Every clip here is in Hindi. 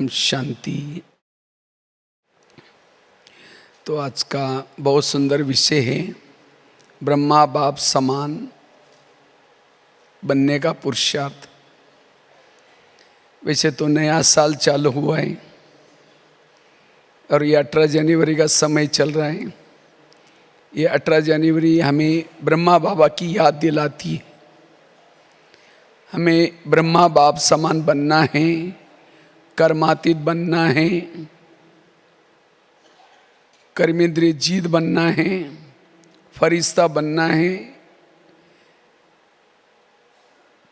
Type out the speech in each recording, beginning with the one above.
ओम शांति। तो आज का बहुत सुंदर विषय है ब्रह्मा बाप समान बनने का पुरुषार्थ। वैसे तो नया साल चालू हुआ है और ये 18 जनवरी का समय चल रहा है। ये 18 जनवरी हमें ब्रह्मा बाबा की याद दिलाती है। हमें ब्रह्मा बाप समान बनना है, कर्मातीत बनना है, कर्मेंद्रिय जीत बनना है, फरिश्ता बनना है।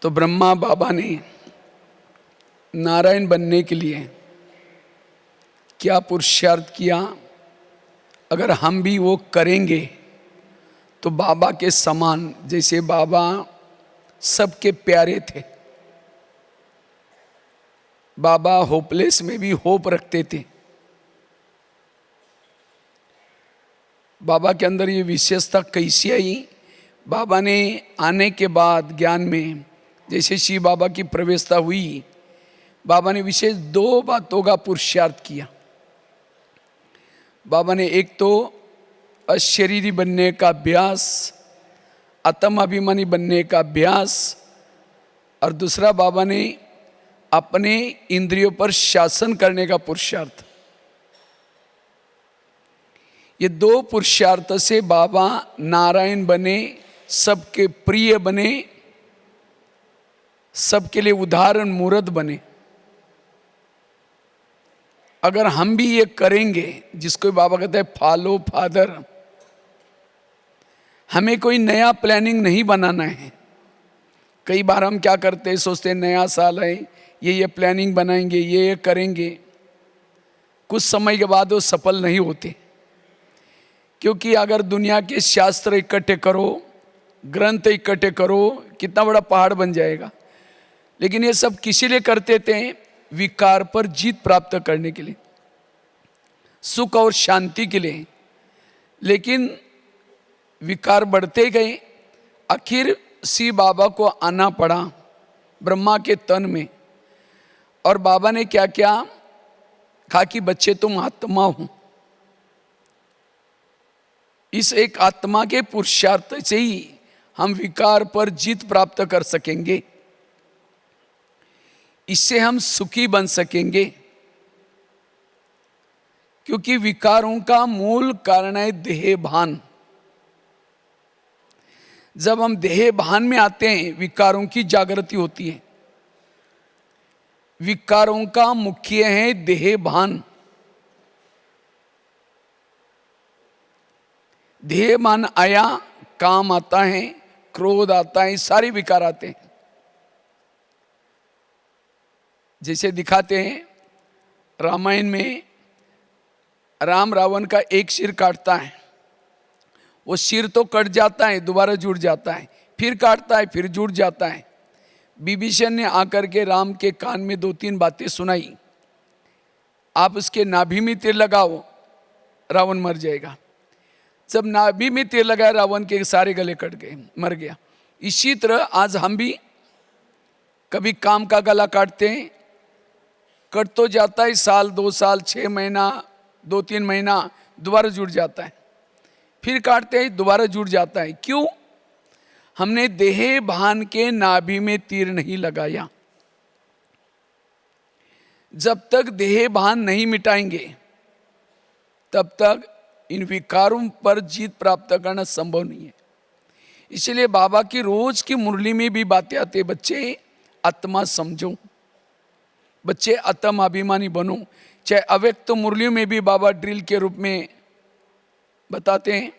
तो ब्रह्मा बाबा ने नारायण बनने के लिए क्या पुरुषार्थ किया, अगर हम भी वो करेंगे तो बाबा के समान, जैसे बाबा सबके प्यारे थे, बाबा होपलेस में भी होप रखते थे। बाबा के अंदर ये विशेषता कैसी आई? बाबा ने आने के बाद ज्ञान में जैसे शिव बाबा की प्रवेशता हुई, बाबा ने विशेष 2 बातों का पुरुषार्थ किया। बाबा ने एक तो अशरीरी बनने का अभ्यास, आत्म अभिमानी बनने का अभ्यास, और दूसरा बाबा ने अपने इंद्रियों पर शासन करने का पुरुषार्थ। ये 2 पुरुषार्थ से बाबा नारायण बने, सबके प्रिय बने, सबके लिए उदाहरण मूर्त बने। अगर हम भी ये करेंगे, जिसको बाबा कहते हैं फॉलो फादर, हमें कोई नया प्लानिंग नहीं बनाना है। कई बार हम क्या करते हैं, सोचते हैं नया साल है, ये प्लानिंग बनाएंगे, ये करेंगे। कुछ समय के बाद वो सफल नहीं होते, क्योंकि अगर दुनिया के शास्त्र इकट्ठे करो, ग्रंथ इकट्ठे करो, कितना बड़ा पहाड़ बन जाएगा। लेकिन ये सब किसी लिए करते थे? विकार पर जीत प्राप्त करने के लिए, सुख और शांति के लिए। लेकिन विकार बढ़ते गए, आखिर शिव बाबा को आना पड़ा ब्रह्मा के तन में। और बाबा ने क्या किया? कहा कि बच्चे तुम आत्मा हो। इस एक आत्मा के पुरुषार्थ से ही हम विकार पर जीत प्राप्त कर सकेंगे, इससे हम सुखी बन सकेंगे। क्योंकि विकारों का मूल कारण है देह भान। जब हम देह भान में आते हैं, विकारों की जागृति होती है। विकारों का मुख्य है देह भान। देह भान आया, काम आता है, क्रोध आता है, सारे विकार आते हैं। जैसे दिखाते हैं रामायण में, राम रावण का एक सिर काटता है, वो सिर तो कट जाता है, दोबारा जुड़ जाता है, फिर काटता है, फिर जुड़ जाता है। विभीषण ने आकर के राम के कान में 2-3 बातें सुनाई, आप उसके नाभि में तीर लगाओ, रावण मर जाएगा। जब नाभि में तीर लगाया, रावण के सारे गले कट गए, मर गया। इसी तरह आज हम भी कभी काम का गला काटते हैं, कट तो जाता है, साल 2 साल 6 महीना 2-3 महीना, दोबारा जुड़ जाता है, फिर काटते हैं, दोबारा जुड़ जाता है। क्यों? हमने देह भान के नाभि में तीर नहीं लगाया। जब तक देह भान नहीं मिटाएंगे, तब तक इन विकारों पर जीत प्राप्त करना संभव नहीं है। इसलिए बाबा की रोज की मुरली में भी बातें आती है, बच्चे आत्मा समझो, बच्चे आत्म अभिमानी बनो। चाहे अव्यक्त मुरलियों में भी बाबा ड्रिल के रूप में बताते हैं,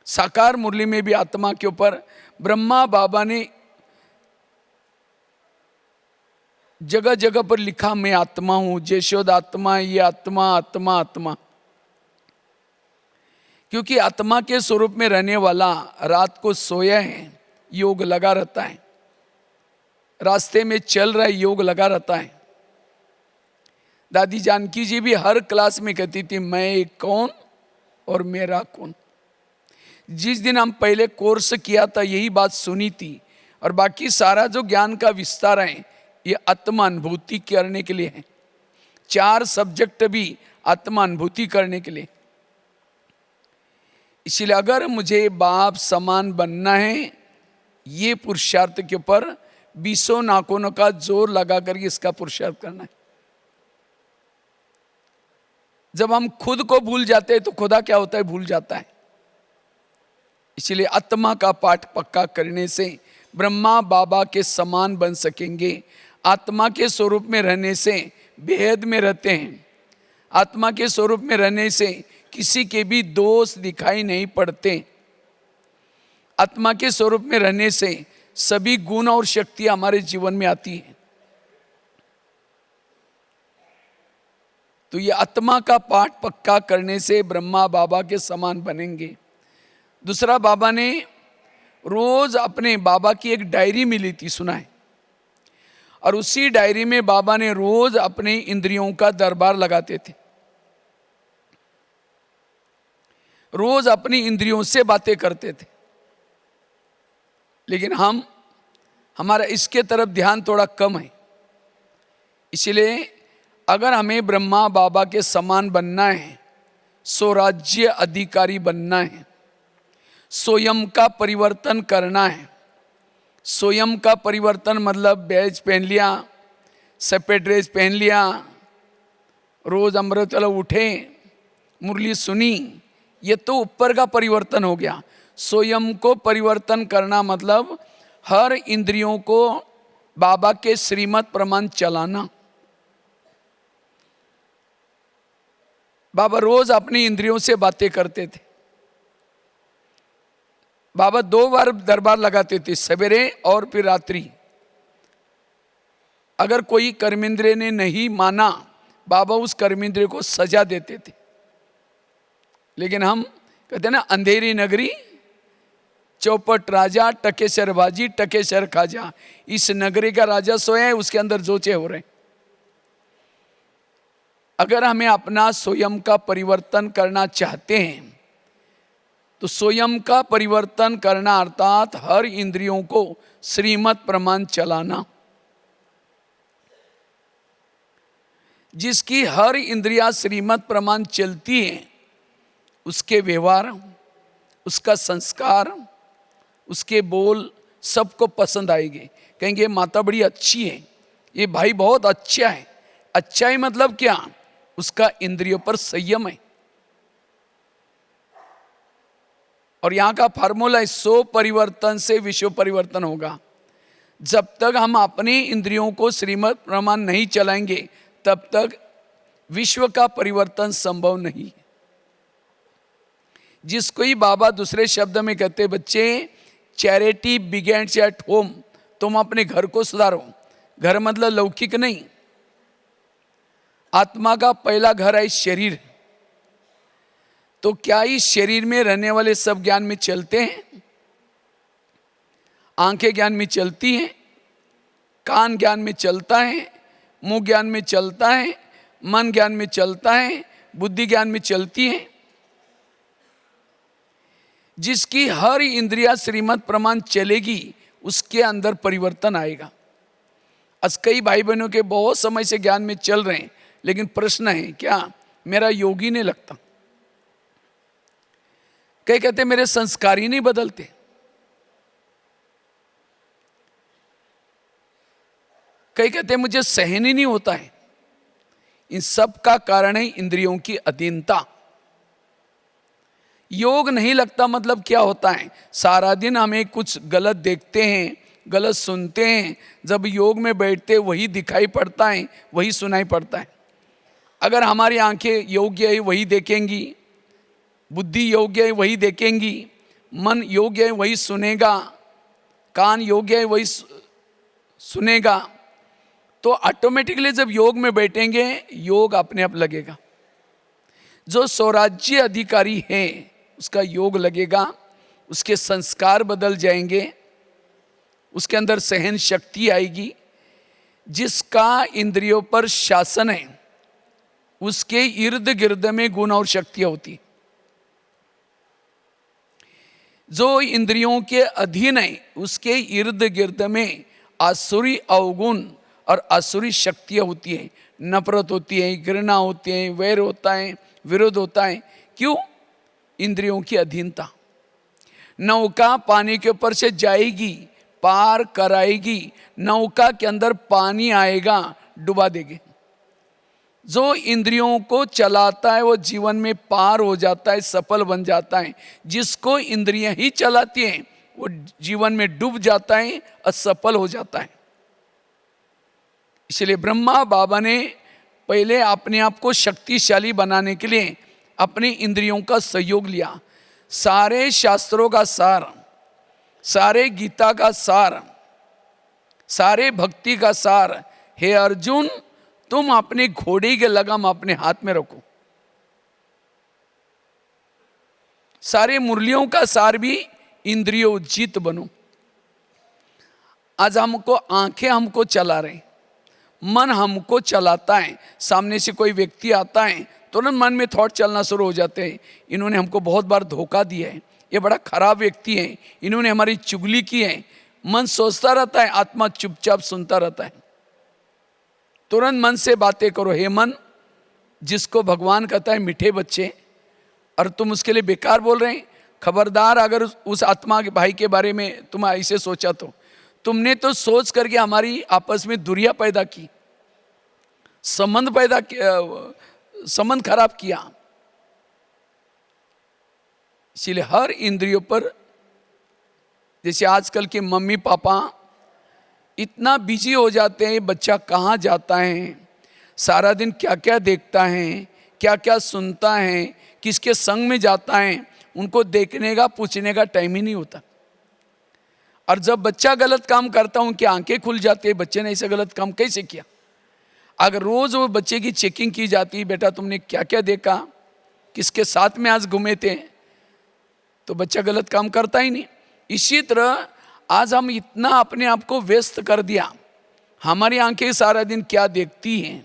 साकार मुरली में भी आत्मा के ऊपर ब्रह्मा बाबा ने जगह जगह पर लिखा, मैं आत्मा हूं, जयशोद आत्मा, ये आत्मा आत्मा आत्मा। क्योंकि आत्मा के स्वरूप में रहने वाला रात को सोया है, योग लगा रहता है, रास्ते में चल रहा है, योग लगा रहता है। दादी जानकी जी भी हर क्लास में कहती थी, मैं कौन और मेरा कौन। जिस दिन हम पहले कोर्स किया था, यही बात सुनी थी। और बाकी सारा जो ज्ञान का विस्तार है, ये आत्मा अनुभूति करने के लिए है। 4 सब्जेक्ट भी आत्मा अनुभूति करने के लिए। इसलिए अगर मुझे बाप समान बनना है, ये पुरुषार्थ के ऊपर 20 नाखूनों का जोर लगा कर इसका पुरुषार्थ करना है। जब हम खुद को भूल जाते हैं तो खुदा क्या होता है, भूल जाता है। इसलिए आत्मा का पाठ पक्का करने से ब्रह्मा बाबा के समान बन सकेंगे। आत्मा के स्वरूप में रहने से बेहद में रहते हैं। आत्मा के स्वरूप में रहने से किसी के भी दोष दिखाई नहीं पड़ते। आत्मा के स्वरूप में रहने से सभी गुण और शक्तियां हमारे जीवन में आती हैं। तो ये आत्मा का पाठ पक्का करने से ब्रह्मा बाबा के समान बनेंगे। दूसरा, बाबा ने रोज अपने बाबा की एक डायरी मिली थी, सुना है, और उसी डायरी में बाबा ने रोज अपने इंद्रियों का दरबार लगाते थे। रोज अपनी इंद्रियों से बातें करते थे। लेकिन हमारा इसके तरफ ध्यान थोड़ा कम है। इसलिए अगर हमें ब्रह्मा बाबा के समान बनना है, स्वराज्य अधिकारी बनना है, स्वयं का परिवर्तन करना है। स्वयं का परिवर्तन मतलब बैज पहन लिया, सफेद ड्रेस पहन लिया, रोज अमृत वाला उठे, मुरली सुनी, ये तो ऊपर का परिवर्तन हो गया। स्वयं को परिवर्तन करना मतलब हर इंद्रियों को बाबा के श्रीमत प्रमाण चलाना। बाबा रोज अपनी इंद्रियों से बातें करते थे। बाबा 2 बार दरबार लगाते थे, सवेरे और फिर रात्रि। अगर कोई कर्मेंद्रिय ने नहीं माना, बाबा उस कर्मेंद्रिय को सजा देते थे। लेकिन हम कहते हैं ना, अंधेरी नगरी चौपट राजा, टकेसर बाजी टकेसर खाजा। इस नगरी का राजा सोया है, उसके अंदर जोचे हो रहे हैं। अगर हमें अपना स्वयं का परिवर्तन करना चाहते हैं तो स्वयं का परिवर्तन करना अर्थात हर इंद्रियों को श्रीमत प्रमाण चलाना। जिसकी हर इंद्रिया श्रीमत प्रमाण चलती है, उसके व्यवहार, उसका संस्कार, उसके बोल सबको पसंद आएंगे। कहेंगे माता बड़ी अच्छी है, ये भाई बहुत अच्छा है। अच्छा है मतलब क्या? उसका इंद्रियों पर संयम है। और यहां का फार्मूला है, 100 परिवर्तन से विश्व परिवर्तन होगा। जब तक हम अपनी इंद्रियों को श्रीमत प्रमाण नहीं चलाएंगे, तब तक विश्व का परिवर्तन संभव नहीं। जिसको ही बाबा दूसरे शब्द में कहते, बच्चे चैरिटी बिगेन्स एट होम, तुम अपने घर को सुधारो। घर मतलब लौकिक नहीं, आत्मा का पहला घर है शरीर। तो क्या इस शरीर में रहने वाले सब ज्ञान में चलते हैं? आंखें ज्ञान में चलती हैं, कान ज्ञान में चलता है, मुंह ज्ञान में चलता है, मन ज्ञान में चलता है, बुद्धि ज्ञान में चलती है। जिसकी हर इंद्रिया श्रीमत प्रमाण चलेगी, उसके अंदर परिवर्तन आएगा। आज कई भाई बहनों के बहुत समय से ज्ञान में चल रहे हैं, लेकिन प्रश्न है क्या मेरा योगी नहीं लगता। कई कहते मेरे संस्कार ही नहीं बदलते। कई कहते मुझे सहन ही नहीं होता है। इन सब का कारण है इंद्रियों की अधीनता। योग नहीं लगता मतलब क्या होता है? सारा दिन हमें कुछ गलत देखते हैं, गलत सुनते हैं। जब योग में बैठते वही दिखाई पड़ता है, वही सुनाई पड़ता है। अगर हमारी आंखें योग्य है वही देखेंगी, बुद्धि योग्य है वही देखेंगी, मन योग्य है वही सुनेगा, कान योग्य है वही सुनेगा, तो ऑटोमेटिकली जब योग में बैठेंगे योग अपने आप लगेगा। जो स्वराज्य अधिकारी है उसका योग लगेगा, उसके संस्कार बदल जाएंगे, उसके अंदर सहन शक्ति आएगी। जिसका इंद्रियों पर शासन है उसके इर्द गिर्द में गुण और शक्तियां होती। जो इंद्रियों के अधीन है उसके इर्द गिर्द में आसुरी अवगुण और आसुरी शक्तियां होती हैं। नफरत होती है, घृणा होती है, वैर होता है, विरोध होता है। क्यों? इंद्रियों की अधीनता। नौका पानी के ऊपर से जाएगी, पार कराएगी, नौका के अंदर पानी आएगा, डुबा देगी। जो इंद्रियों को चलाता है वो जीवन में पार हो जाता है, सफल बन जाता है। जिसको इंद्रियां ही चलाती हैं वो जीवन में डूब जाता है, असफल हो जाता है। इसलिए ब्रह्मा बाबा ने पहले अपने आप को शक्तिशाली बनाने के लिए अपनी इंद्रियों का सहयोग लिया। सारे शास्त्रों का सार, सारे गीता का सार, सारे भक्ति का सार, हे अर्जुन तुम अपने घोड़े के लगाम अपने हाथ में रखो। सारे मुरलियों का सार भी इंद्रियोजित बनो। आज हमको आंखें हमको चला रहे, मन हमको चलाता है। सामने से कोई व्यक्ति आता है तुरंत मन में थॉट चलना शुरू हो जाते हैं, इन्होंने हमको बहुत बार धोखा दिया है, ये बड़ा खराब व्यक्ति है, इन्होंने हमारी चुगली की है। मन सोचता रहता है, आत्मा चुपचाप सुनता रहता है। तुरंत मन से बातें करो। हे मन, जिसको भगवान कहता है मीठे बच्चे, और तुम उसके लिए बेकार बोल रहे हैं, खबरदार अगर उस आत्मा के भाई के बारे में तुम ऐसे सोचा तो तुमने तो सोच करके हमारी आपस में दूरियां पैदा की, संबंध खराब किया। इसलिए हर इंद्रियों पर, जैसे आजकल के मम्मी पापा इतना बिजी हो जाते हैं, बच्चा कहाँ जाता है, सारा दिन क्या क्या देखता है, क्या क्या सुनता है, किसके संग में जाता है, उनको देखने का पूछने का टाइम ही नहीं होता। और जब बच्चा गलत काम करता है उनकी आंखें खुल जाती है, बच्चे ने ऐसा गलत काम कैसे किया। अगर रोज वो बच्चे की चेकिंग की जाती, बेटा तुमने क्या क्या देखा, किसके साथ में आज घूमे थे, तो बच्चा गलत काम करता ही नहीं। इसी तरह आज हम इतना अपने आप को व्यस्त कर दिया, हमारी आंखें सारा दिन क्या देखती हैं,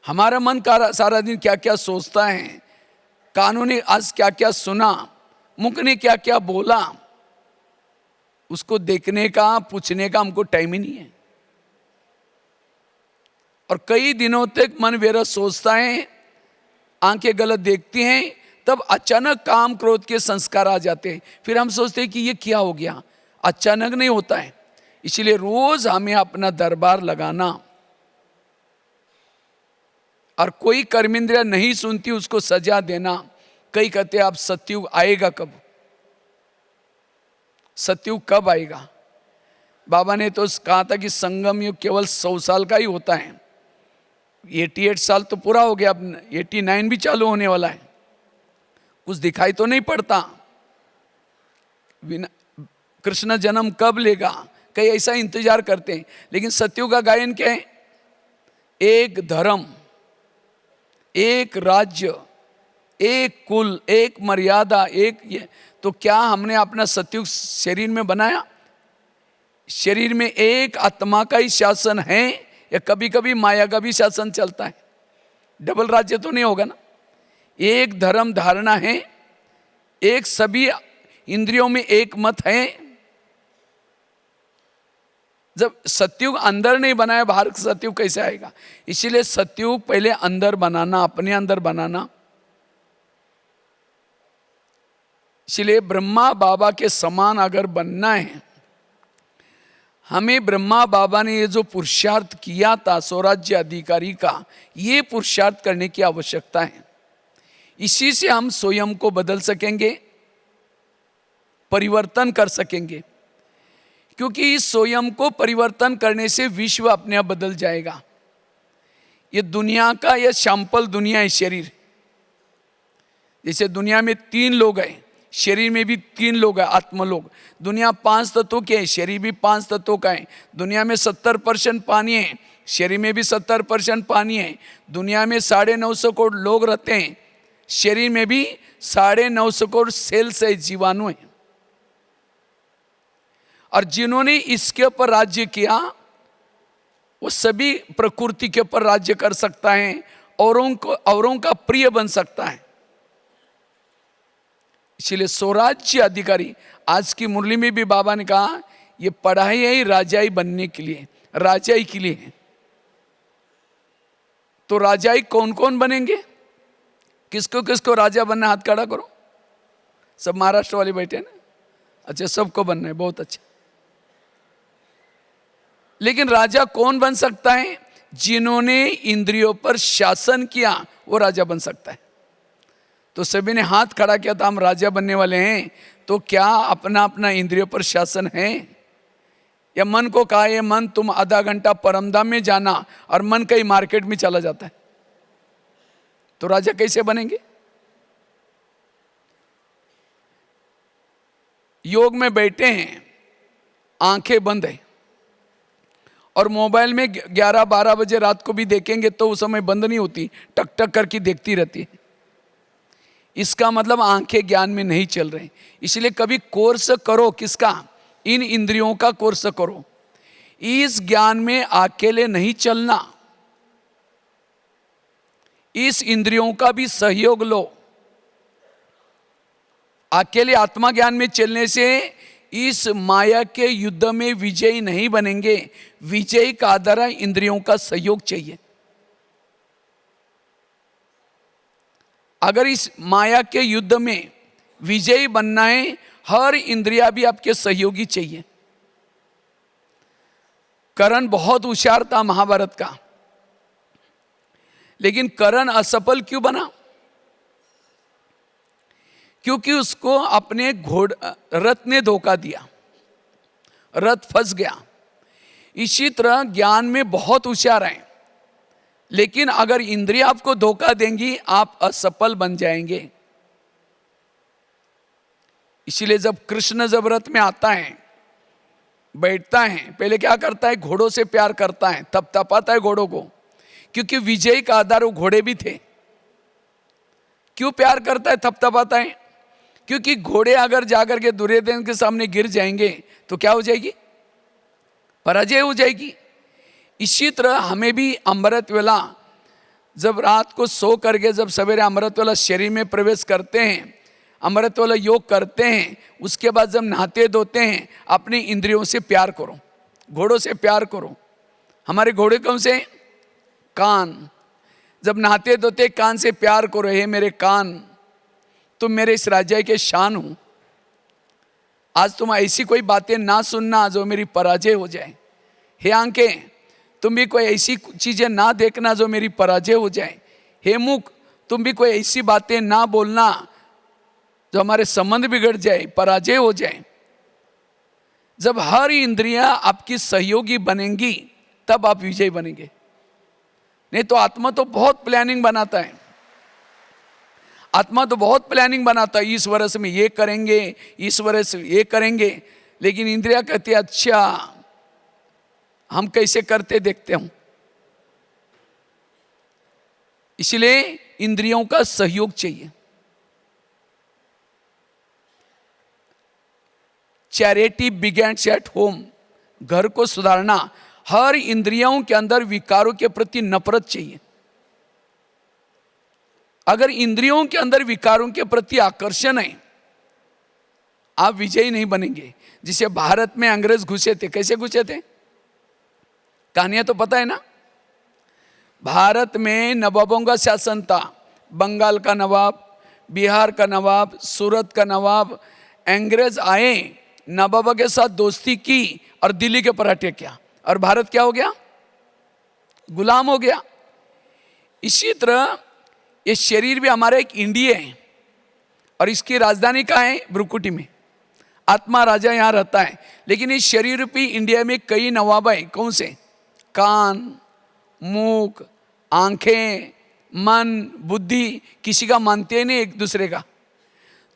हमारा मन सारा दिन क्या क्या सोचता है, कानों ने आज क्या क्या सुना, मुख ने क्या क्या बोला, उसको देखने का पूछने का हमको टाइम ही नहीं है। और कई दिनों तक मन व्यर्थ सोचता है, आंखें गलत देखती हैं, तब अचानक काम क्रोध के संस्कार आ जाते हैं। फिर हम सोचते हैं कि ये क्या हो गया, अचानक नहीं होता है। इसलिए रोज हमें अपना दरबार लगाना, और कोई कर्मेंद्रिया नहीं सुनती उसको सजा देना। कई कहते हैं आप सतयुग आएगा कब, सतयुग कब आएगा। बाबा ने तो कहा था कि संगम युग केवल 100 साल का ही होता है। 88 साल तो पूरा हो गया, अब 89 भी चालू होने वाला है। कुछ दिखाई तो नहीं पड़ता, कृष्ण जन्म कब लेगा, कई ऐसा इंतजार करते हैं। लेकिन सतयुग का गायन क्या है, एक धर्म, एक राज्य, एक कुल, एक मर्यादा, एक ये। तो क्या हमने अपना सतयुग शरीर में बनाया? शरीर में एक आत्मा का ही शासन है, या कभी कभी माया का भी शासन चलता है? डबल राज्य तो नहीं होगा ना। एक धर्म धारणा है, एक सभी इंद्रियों में एक मत है। जब सतयुग अंदर नहीं बनाया, बाहर सतयुग कैसे आएगा? इसीलिए सतयुग पहले अंदर बनाना, अपने अंदर बनाना। इसलिए ब्रह्मा बाबा के समान अगर बनना है, हमें ब्रह्मा बाबा ने ये जो पुरुषार्थ किया था स्वराज्य अधिकारी का, ये पुरुषार्थ करने की आवश्यकता है। इसी से हम स्वयं को बदल सकेंगे, परिवर्तन कर सकेंगे। क्योंकि इस स्वयं को परिवर्तन करने से विश्व अपने आप बदल जाएगा। ये दुनिया का, यह सैंपल दुनिया है शरीर। जैसे दुनिया में 3 लोग हैं, शरीर में भी 3 लोग हैं, आत्मलोग। दुनिया 5 तत्वों के है, शरीर भी 5 तत्वों का है। दुनिया में 70% पानी है, शरीर में भी 70% पानी है। दुनिया में 950 करोड़ लोग रहते हैं, शरीर में भी 950 करोड़ सेल्स है, जीवाणु है। और जिन्होंने इसके ऊपर राज्य किया, वो सभी प्रकृति के ऊपर राज्य कर सकता है, औरों का प्रिय बन सकता है। इसलिए स्वराज्य अधिकारी, आज की मुरली में भी बाबा ने कहा, ये पढ़ाई है राजाई बनने के लिए, राजाई के लिए है। तो राजाई कौन कौन बनेंगे? किसको किसको राजा बनना, हाथ खड़ा करो। सब महाराष्ट्र वाले बैठे ना, अच्छा सबको बनना है, बहुत अच्छा। लेकिन राजा कौन बन सकता है? जिन्होंने इंद्रियों पर शासन किया वो राजा बन सकता है। तो सभी ने हाथ खड़ा किया था, हम राजा बनने वाले हैं। तो क्या अपना अपना इंद्रियों पर शासन है? या मन को कहा, ये मन तुम आधा घंटा परमधाम में जाना, और मन कहीं मार्केट में चला जाता है, तो राजा कैसे बनेंगे? योग में बैठे हैं, आंखें बंद है, और मोबाइल में 11-12 बजे रात को भी देखेंगे तो उस समय बंद नहीं होती, टक टक करके देखती रहती है। इसका मतलब आंखें ज्ञान में नहीं चल रहे। इसलिए कभी कोर्स करो, किसका? इन इंद्रियों का कोर्स करो। इस ज्ञान में अकेले नहीं चलना, इस इंद्रियों का भी सहयोग लो। अकेले आत्मा ज्ञान में चलने से इस माया के युद्ध में विजयी नहीं बनेंगे। विजय का आधार इंद्रियों का सहयोग चाहिए। अगर इस माया के युद्ध में विजयी बनना है, हर इंद्रिया भी आपके सहयोगी चाहिए। कर्ण बहुत होशियार था महाभारत का, लेकिन कर्ण असफल क्यों बना? क्योंकि उसको अपने रथ ने धोखा दिया, रथ फंस गया। इसी तरह ज्ञान में बहुत होशियार हैं, लेकिन अगर इंद्रियां आपको धोखा देंगी, आप असफल बन जाएंगे। इसीलिए जब कृष्ण जब रथ में आता है, बैठता है, पहले क्या करता है? घोड़ों से प्यार करता है, थपथपाता है घोड़ों को, क्योंकि विजय का आधार वो घोड़े भी थे। क्यों प्यार करता है, थपथपाता है? क्योंकि घोड़े अगर जाकर के दुर्योधन के सामने गिर जाएंगे तो क्या हो जाएगी? पराजय हो जाएगी। इसी तरह हमें भी अमृत वेला, जब रात को सो करके जब सवेरे अमृत वेला शरीर में प्रवेश करते हैं, अमृत वाला योग करते हैं, उसके बाद जब नहाते धोते हैं, अपनी इंद्रियों से प्यार करो, घोड़ों से प्यार करो। हमारे घोड़े कौन से? कान। जब नहाते धोते कान से प्यार करो, हे मेरे कान, तुम मेरे इस राज्य के शान हो। आज तुम ऐसी कोई बातें ना सुनना जो मेरी पराजय हो जाए। हे आंखें, तुम भी कोई ऐसी चीजें ना देखना जो मेरी पराजय हो जाए। हे मुख, तुम भी कोई ऐसी बातें ना बोलना जो हमारे संबंध बिगड़ जाए, पराजय हो जाए। जब हर इंद्रियां आपकी सहयोगी बनेंगी, तब आप विजय बनेंगे। नहीं तो आत्मा तो बहुत प्लानिंग बनाता है, आत्मा तो बहुत प्लानिंग बनाता है, इस वर्ष में ये करेंगे, इस वर्ष ये करेंगे, लेकिन इंद्रियां कहती है अच्छा हम कैसे करते देखते हूं। इसलिए इंद्रियों का सहयोग चाहिए। चैरिटी बिगेन्स एट होम, घर को सुधारना। हर इंद्रियों के अंदर विकारों के प्रति नफरत चाहिए। अगर इंद्रियों के अंदर विकारों के प्रति आकर्षण है, आप विजयी नहीं बनेंगे। जिसे भारत में अंग्रेज घुसे थे, कैसे घुसे थे? कहानियां तो पता है ना। भारत में नवाबों का शासन था। बंगाल का नवाब, बिहार का नवाब, सूरत का नवाब। अंग्रेज आए, नवाबों के साथ दोस्ती की और दिल्ली के पराठे किया, और भारत क्या हो गया? गुलाम हो गया। इसी तरह ये शरीर भी हमारा एक इंडिया है, और इसकी राजधानी कहाँ है? ब्रुकुटी में। आत्मा राजा यहाँ रहता है, लेकिन इस शरीर रूपी इंडिया में कई नवाब है। कौन से? कान, मुख, आंखें, मन, बुद्धि, किसी का मानते हैं नहीं एक दूसरे का।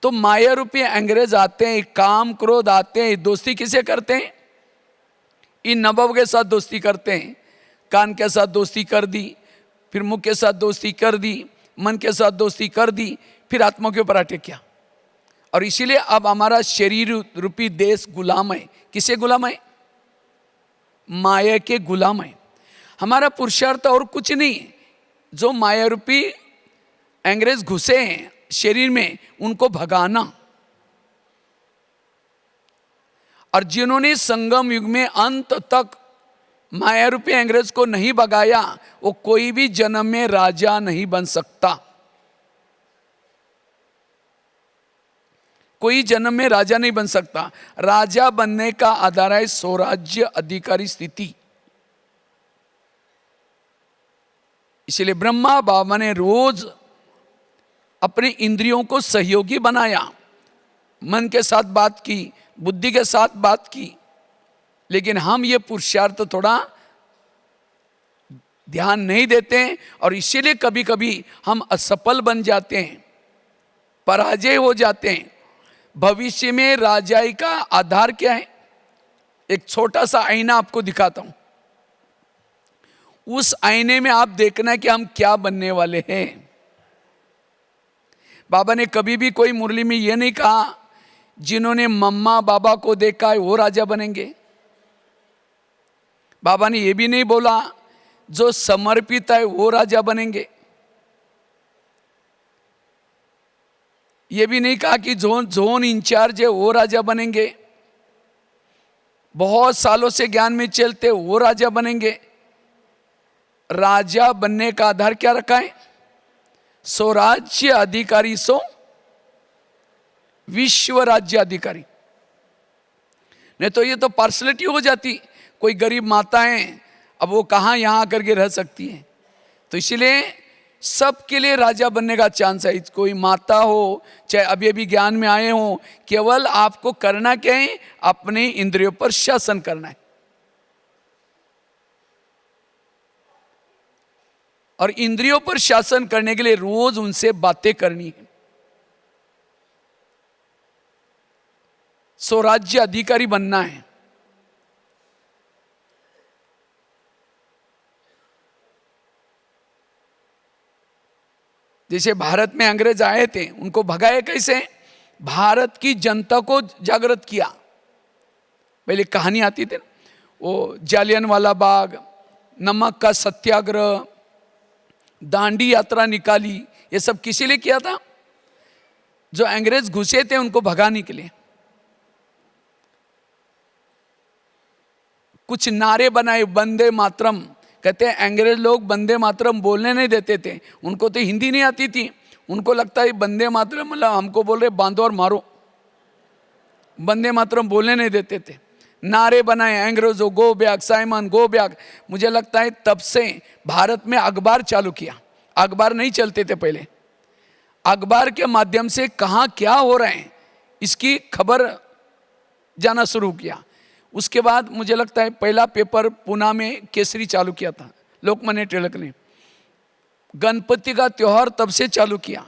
तो माया रूपी अंग्रेज आते हैं, काम क्रोध आते हैं, दोस्ती किसे करते हैं? इन नवाब के साथ दोस्ती करते हैं। कान के साथ दोस्ती कर दी, फिर मुख के साथ दोस्ती कर दी, मन के साथ दोस्ती कर दी, फिर आत्मा के ऊपर अटैक किया। और इसीलिए अब हमारा शरीर रूपी देश गुलाम है। किसे गुलाम है? माया के गुलाम है। हमारा पुरुषार्थ और कुछ नहीं, जो माया रूपी अंग्रेज घुसे हैं शरीर में, उनको भगाना। और जिन्होंने संगम युग में अंत तक माया रूपी अंग्रेज को नहीं भगाया, वो कोई भी जन्म में राजा नहीं बन सकता। कोई जन्म में राजा नहीं बन सकता। राजा बनने का आधार है स्वराज्य अधिकारी स्थिति। इसलिए ब्रह्मा बाबा ने रोज अपने इंद्रियों को सहयोगी बनाया, मन के साथ बात की, बुद्धि के साथ बात की, लेकिन हम ये पुरुषार्थ थोड़ा ध्यान नहीं देते हैं और इसीलिए कभी कभी हम असफल बन जाते हैं, पराजय हो जाते हैं। भविष्य में राजाई का आधार क्या है? एक छोटा सा आईना आपको दिखाता हूं। उस आईने में आप देखना कि हम क्या बनने वाले हैं। बाबा ने कभी भी कोई मुरली में यह नहीं कहा जिन्होंने मम्मा बाबा को देखा है वो राजा बनेंगे। बाबा ने यह भी नहीं बोला जो समर्पित है वो राजा बनेंगे। ये भी नहीं कहा कि जोन इंचार्ज है वो राजा बनेंगे। बहुत सालों से ज्ञान में चलते वो राजा बनेंगे। राजा बनने का आधार क्या रखा है? स्वराज्य अधिकारी सो विश्व राज्य अधिकारी। नहीं तो ये तो पार्सलिटी हो जाती। कोई गरीब माता है, अब वो कहां यहां आकर के रह सकती है? तो इसीलिए सबके लिए राजा बनने का चांस है। कोई माता हो, चाहे अभी अभी ज्ञान में आए हो, केवल आपको करना क्या है? अपने इंद्रियों पर शासन करना है। और इंद्रियों पर शासन करने के लिए रोज उनसे बातें करनी है। स्वराज्य अधिकारी बनना है। जैसे भारत में अंग्रेज आए थे, उनको भगाए कैसे? भारत की जनता को जागृत किया। पहले कहानी आती थी ना, वो जालियनवाला बाग, नमक का सत्याग्रह, दांडी यात्रा निकाली। ये सब किसी लिए किया था? जो अंग्रेज घुसे थे उनको भगाने के लिए। कुछ नारे बनाए, वंदे मातरम। कहते हैं अंग्रेज लोग वंदे मातरम बोलने नहीं देते थे, उनको तो हिंदी नहीं आती थी। उनको लगता है वंदे मातरम मतलब हमको बोल रहे बांधो और मारो। वंदे मातरम बोलने नहीं देते थे। नारे बनाए अंग्रेजों, go back Simon, go back. मुझे लगता है तब से भारत में अखबार चालू किया। अखबार नहीं चलते थे पहले। अखबार के माध्यम से कहाँ क्या हो रहे हैं इसकी खबर जाना शुरू किया। उसके बाद मुझे लगता है पहला पेपर पुणे में केसरी चालू किया था लोकमान्य तिलक ने। गणपति का त्योहार तब से चालू किया,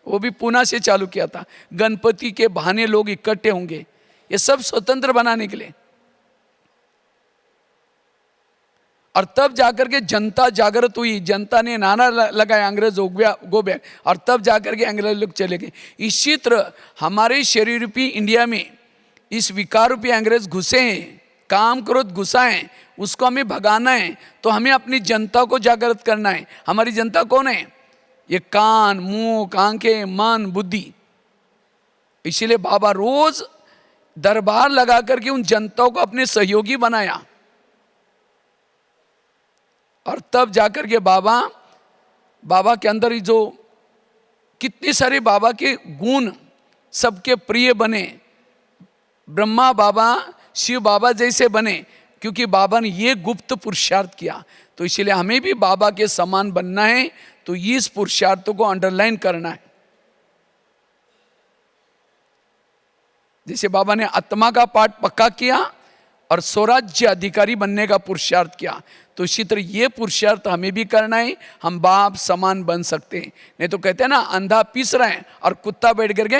वो भी पुणे से चालू किया था। गणपति के बहाने लोग इकट्ठे होंगे, ये सब स्वतंत्र बनाने के लिए। और तब जाकर के जनता जागृत हुई, जनता ने नारा लगाया अंग्रेज गो बैक, और तब जाकर के अंग्रेज लोग चले गए। इसी तरह हमारे शरीर रूपी इंडिया में इस विकार रूपी अंग्रेज घुसे हैं, काम क्रोध घुसा है, उसको हमें भगाना है। तो हमें अपनी जनता को जागृत करना है। हमारी जनता कौन है? ये कान, मुंह, आंखें, मन, बुद्धि। इसीलिए बाबा रोज दरबार लगा करके उन जनताओं को अपने सहयोगी बनाया। और तब जाकर के बाबा के अंदर जो कितने सारे बाबा के गुण सबके प्रिय बने। ब्रह्मा बाबा, शिव बाबा जैसे बने, क्योंकि बाबा ने ये गुप्त पुरुषार्थ किया। तो इसलिए हमें भी बाबा के समान बनना है। तो इस पुरुषार्थ को अंडरलाइन करना है। जैसे बाबा ने आत्मा का पाठ पक्का किया और स्वराज्य अधिकारी बनने का पुरुषार्थ किया, तो इसी तरह ये पुरुषार्थ हमें भी करना है। हम बाप समान बन सकते हैं। नहीं तो कहते हैं ना, अंधा पीस रहे हैं और कुत्ता बैठ करके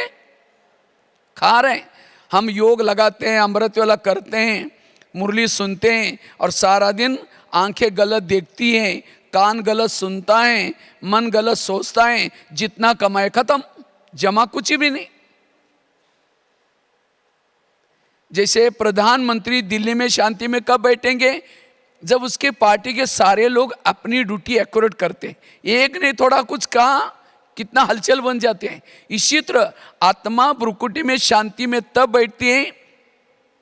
खा रहे हैं। हम योग लगाते हैं, अमृत वाला करते हैं, मुरली सुनते हैं, और सारा दिन आंखें गलत देखती हैं, कान गलत सुनता है, मन गलत सोचता है। जितना कमाए खत्म, जमा कुछ भी नहीं। जैसे प्रधानमंत्री दिल्ली में शांति में कब बैठेंगे? जब उसके पार्टी के सारे लोग अपनी ड्यूटी एक्यूरेट करते। एक ने थोड़ा कुछ कहा, कितना हलचल बन जाते हैं। इसी तरह आत्मा भ्रुकुटी में शांति में तब बैठती है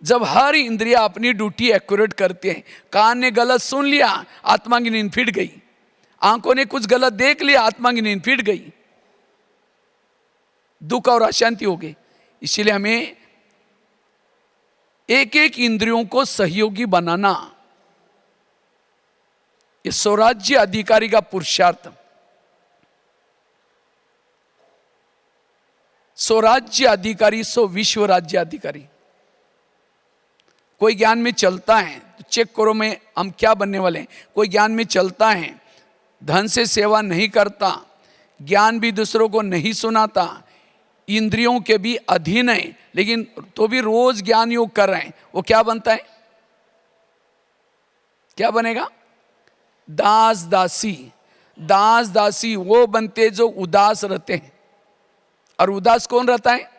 जब हर इंद्रिया अपनी ड्यूटी एक्यूरेट करते हैं, कान ने गलत सुन लिया, आत्मा की नींद फिट गई, आंखों ने कुछ गलत देख लिया, आत्मा की नींद फिट गई, दुख और अशांति हो गई। इसलिए हमें एक एक इंद्रियों को सहयोगी बनाना, ये स्वराज्य अधिकारी का पुरुषार्थ। स्वराज्य अधिकारी सो विश्व राज्य अधिकारी। कोई ज्ञान में चलता है तो चेक करो में हम क्या बनने वाले हैं। कोई ज्ञान में चलता है, धन से सेवा नहीं करता, ज्ञान भी दूसरों को नहीं सुनाता, इंद्रियों के भी अधीन है, लेकिन तो भी रोज ज्ञान योग कर रहे हैं, वो क्या बनता है? क्या बनेगा? दास दासी। दास दासी वो बनते जो उदास रहते हैं। और उदास कौन रहता है?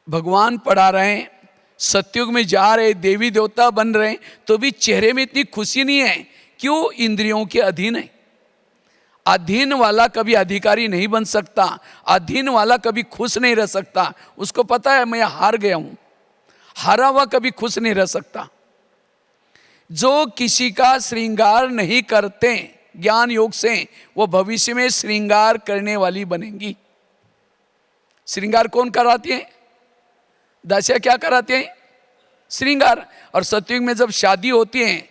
भगवान पढ़ा रहे हैं, सतयुग में जा रहे, देवी देवता बन रहे, तो भी चेहरे में इतनी खुशी नहीं है। क्यों? इंद्रियों के अधीन है। अधीन वाला कभी अधिकारी नहीं बन सकता, अधीन वाला कभी खुश नहीं रह सकता। उसको पता है मैं हार गया हूं, हारा हुआ कभी खुश नहीं रह सकता। जो किसी का श्रृंगार नहीं करते ज्ञान योग से, वो भविष्य में श्रृंगार करने वाली बनेंगी। श्रृंगार कौन कराती है? दासियां क्या कराती हैं? श्रृंगार। और सतयुग में जब शादी होती है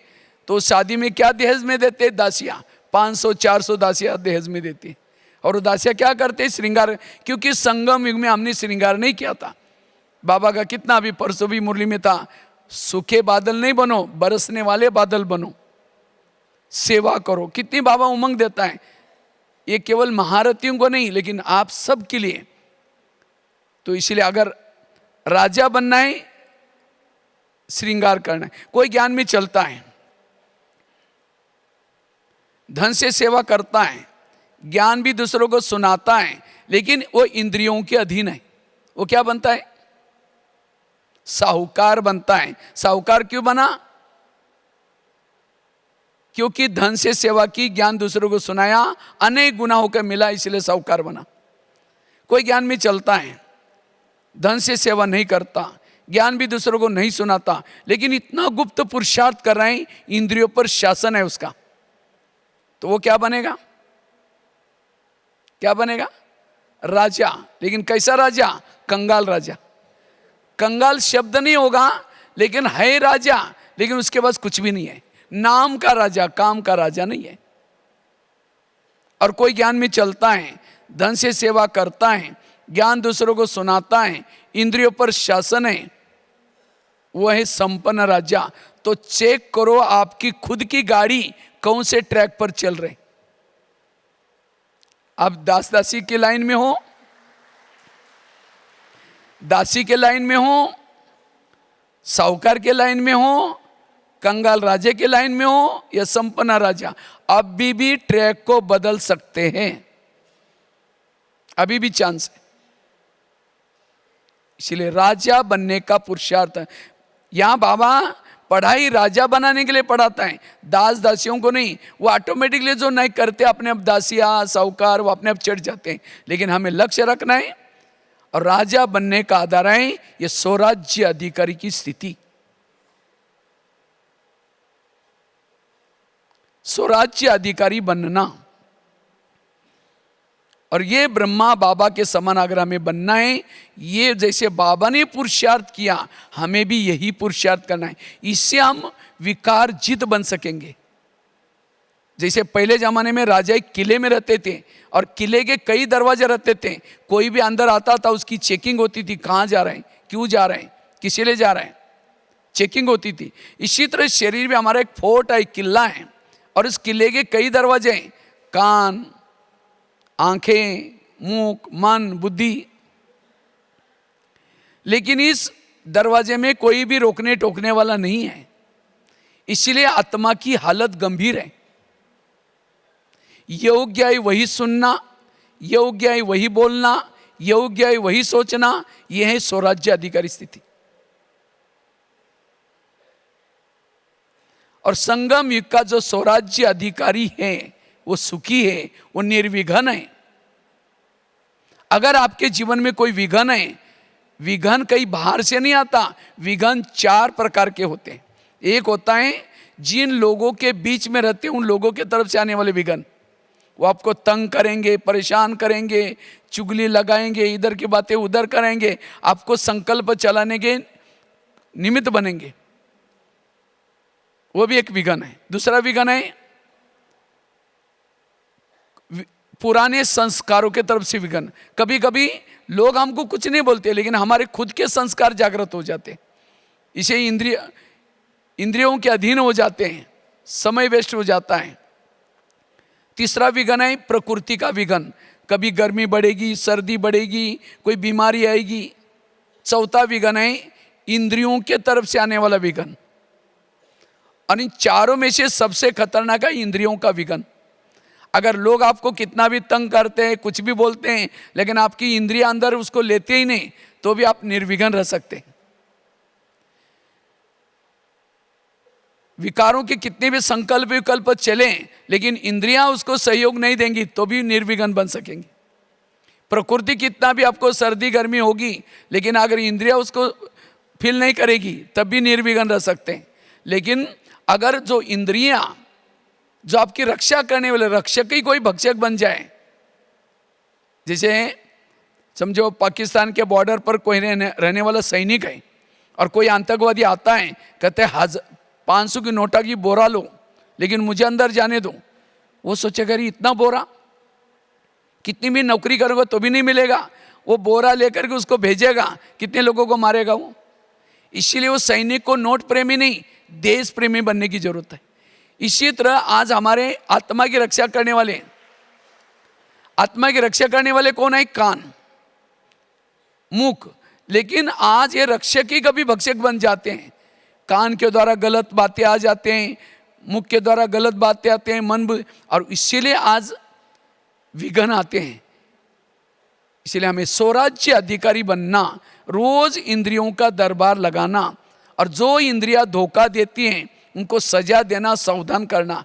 तो शादी में क्या दहेज में देते? दासियां 500-400 दासियां दहेज में देती। और वो दासियां क्या करते? श्रृंगार। क्योंकि संगम युग में हमने श्रृंगार नहीं किया था। बाबा का कितना भी परसों भी मुरली में था, सूखे बादल नहीं बनो, बरसने वाले बादल बनो, सेवा करो। कितनी बाबा उमंग देता है। ये केवल महारथियों को नहीं, लेकिन आप सब के लिए। तो इसलिए अगर राजा बनना है, श्रृंगार करना है। कोई ज्ञान में चलता है, धन से सेवा करता है, ज्ञान भी दूसरों को सुनाता है, लेकिन वो इंद्रियों के अधीन है, वो क्या बनता है? साहूकार बनता है। साहूकार क्यों बना? क्योंकि धन से सेवा की, ज्ञान दूसरों को सुनाया, अनेक गुना होकर मिला, इसलिए साहूकार बना। कोई ज्ञान में चलता है, धन से सेवा नहीं करता, ज्ञान भी दूसरों को नहीं सुनाता, लेकिन इतना गुप्त पुरुषार्थ कर रहे हैं, इंद्रियों पर शासन है उसका, तो वो क्या बनेगा? क्या बनेगा? राजा। लेकिन कैसा राजा? कंगाल राजा। कंगाल शब्द नहीं होगा, लेकिन है राजा, लेकिन उसके पास कुछ भी नहीं है। नाम का राजा, काम का राजा नहीं है। और कोई ज्ञान में चलता है, धन से सेवा करता है, ज्ञान दूसरों को सुनाता है, इंद्रियों पर शासन है, वो है संपन्न राजा। तो चेक करो आपकी खुद की गाड़ी कौन से ट्रैक पर चल रहे। आप दास दासी के लाइन में हो, दासी के लाइन में हो, साहूकार के लाइन में हो, कंगाल राजे के लाइन में हो, या संपन्न राजा। अभी भी ट्रैक को बदल सकते हैं, अभी भी चांस है। इसलिए राजा बनने का पुरुषार्थ है। यहां बाबा पढ़ाई राजा बनाने के लिए पढ़ाता है, दास दासियों को नहीं। वो ऑटोमेटिकली जो नहीं करते, अपने आप दासिया साहूकार वो अपने आप चढ़ जाते हैं। लेकिन हमें लक्ष्य रखना है, और राजा बनने का आधार है ये स्वराज्य अधिकारी की स्थिति। स्वराज्य अधिकारी बनना, और ये ब्रह्मा बाबा के समान अगर हमें बनना है, ये जैसे बाबा ने पुरुषार्थ किया, हमें भी यही पुरुषार्थ करना है। इससे हम विकार जित बन सकेंगे। जैसे पहले जमाने में राजा एक किले में रहते थे, और किले के कई दरवाजे रहते थे। कोई भी अंदर आता था, उसकी चेकिंग होती थी, कहाँ जा रहे हैं, क्यों जा रहे हैं, किसी लिए जा रहे हैं, चेकिंग होती थी। इसी तरह शरीर में हमारा एक फोर्ट है, किला है, और इस किले के कई दरवाजे हैं, कान, आंखें, मुख, मन, बुद्धि। लेकिन इस दरवाजे में कोई भी रोकने टोकने वाला नहीं है। इसलिए आत्मा की हालत गंभीर है। योग्य है वही सुनना, योग्य है वही बोलना, योग्य है वही सोचना, यह है स्वराज्य अधिकारी स्थिति। और संगम युग का जो स्वराज्य अधिकारी है वो सुखी है, वो निर्विघ्न है। अगर आपके जीवन में कोई विघ्न है, विघन कहीं बाहर से नहीं आता, विघन 4 प्रकार के होते हैं। एक होता है जिन लोगों के बीच में रहते हैं उन लोगों के तरफ से आने वाले विघन, वो आपको तंग करेंगे, परेशान करेंगे, चुगली लगाएंगे, इधर की बातें उधर करेंगे, आपको संकल्प चलाने के निमित्त बनेंगे, वो भी एक विघन है। दूसरा विघन है पुराने संस्कारों के तरफ से विघन। कभी कभी लोग हमको कुछ नहीं बोलते लेकिन हमारे खुद के संस्कार जागृत हो जाते, इसे इंद्रियों के अधीन हो जाते हैं, समय वेस्ट हो जाता है। तीसरा विघन है प्रकृति का विघन, कभी गर्मी बढ़ेगी, सर्दी बढ़ेगी, कोई बीमारी आएगी। चौथा विघन है इंद्रियों के तरफ से आने वाला विघन, और इन चारों में से सबसे खतरनाक है इंद्रियों का विघन। अगर लोग आपको कितना भी तंग करते हैं, कुछ भी बोलते हैं, लेकिन आपकी इंद्रियां अंदर उसको लेते ही नहीं, तो भी आप निर्विघन रह सकते हैं। विकारों के कितने भी संकल्प विकल्प चलें, लेकिन इंद्रियां उसको सहयोग नहीं देंगी तो भी निर्विघन बन सकेंगी। प्रकृति कितना भी आपको सर्दी गर्मी होगी, लेकिन अगर इंद्रियां उसको फील नहीं करेगी तब भी निर्विघन रह सकते हैं। लेकिन अगर जो इंद्रियां जो आपकी रक्षा करने वाले, रक्षक ही कोई भक्षक बन जाए, जैसे समझो पाकिस्तान के बॉर्डर पर कोई रहने वाला सैनिक है और कोई आतंकवादी आता है, कहते हैं 500 की नोटा की बोरा लो लेकिन मुझे अंदर जाने दो। वो सोचेगा अरे इतना बोरा, कितनी भी नौकरी करोगे तो भी नहीं मिलेगा। वो बोरा लेकर के उसको भेजेगा, कितने लोगों को मारेगा वो। इसीलिए वो सैनिक को नोट प्रेमी नहीं, देश प्रेमी बनने की जरूरत है। इसी तरह आज हमारे आत्मा की रक्षा करने वाले, आत्मा की रक्षा करने वाले कौन है? कान, मुख। लेकिन आज ये रक्षक ही कभी भक्षक बन जाते हैं। कान के द्वारा गलत बातें आ जाते हैं, मुख के द्वारा गलत बातें आते हैं, और इसीलिए आज विघन आते हैं। इसलिए हमें स्वराज्य अधिकारी बनना, रोज इंद्रियों का दरबार लगाना, और जो इंद्रियां धोखा देती हैं उनको सजा देना, सावधान करना।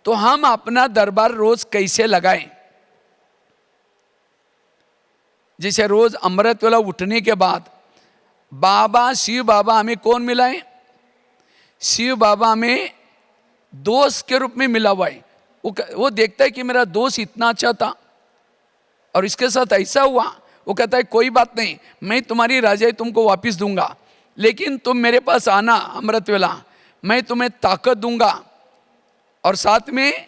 तो हम अपना दरबार रोज कैसे लगाएं? जैसे रोज अमृत वेला उठने के बाद बाबा, शिव बाबा हमें कौन मिला है? शिव बाबा में दोस्त के रूप में मिला हुआ है। वो देखता है कि मेरा दोस्त इतना अच्छा था और इसके साथ ऐसा हुआ। वो कहता है कोई बात नहीं, मैं तुम्हारी राजाई तुमको वापस दूंगा, लेकिन तुम मेरे पास आना अमृत वेला, मैं तुम्हें ताकत दूंगा और साथ में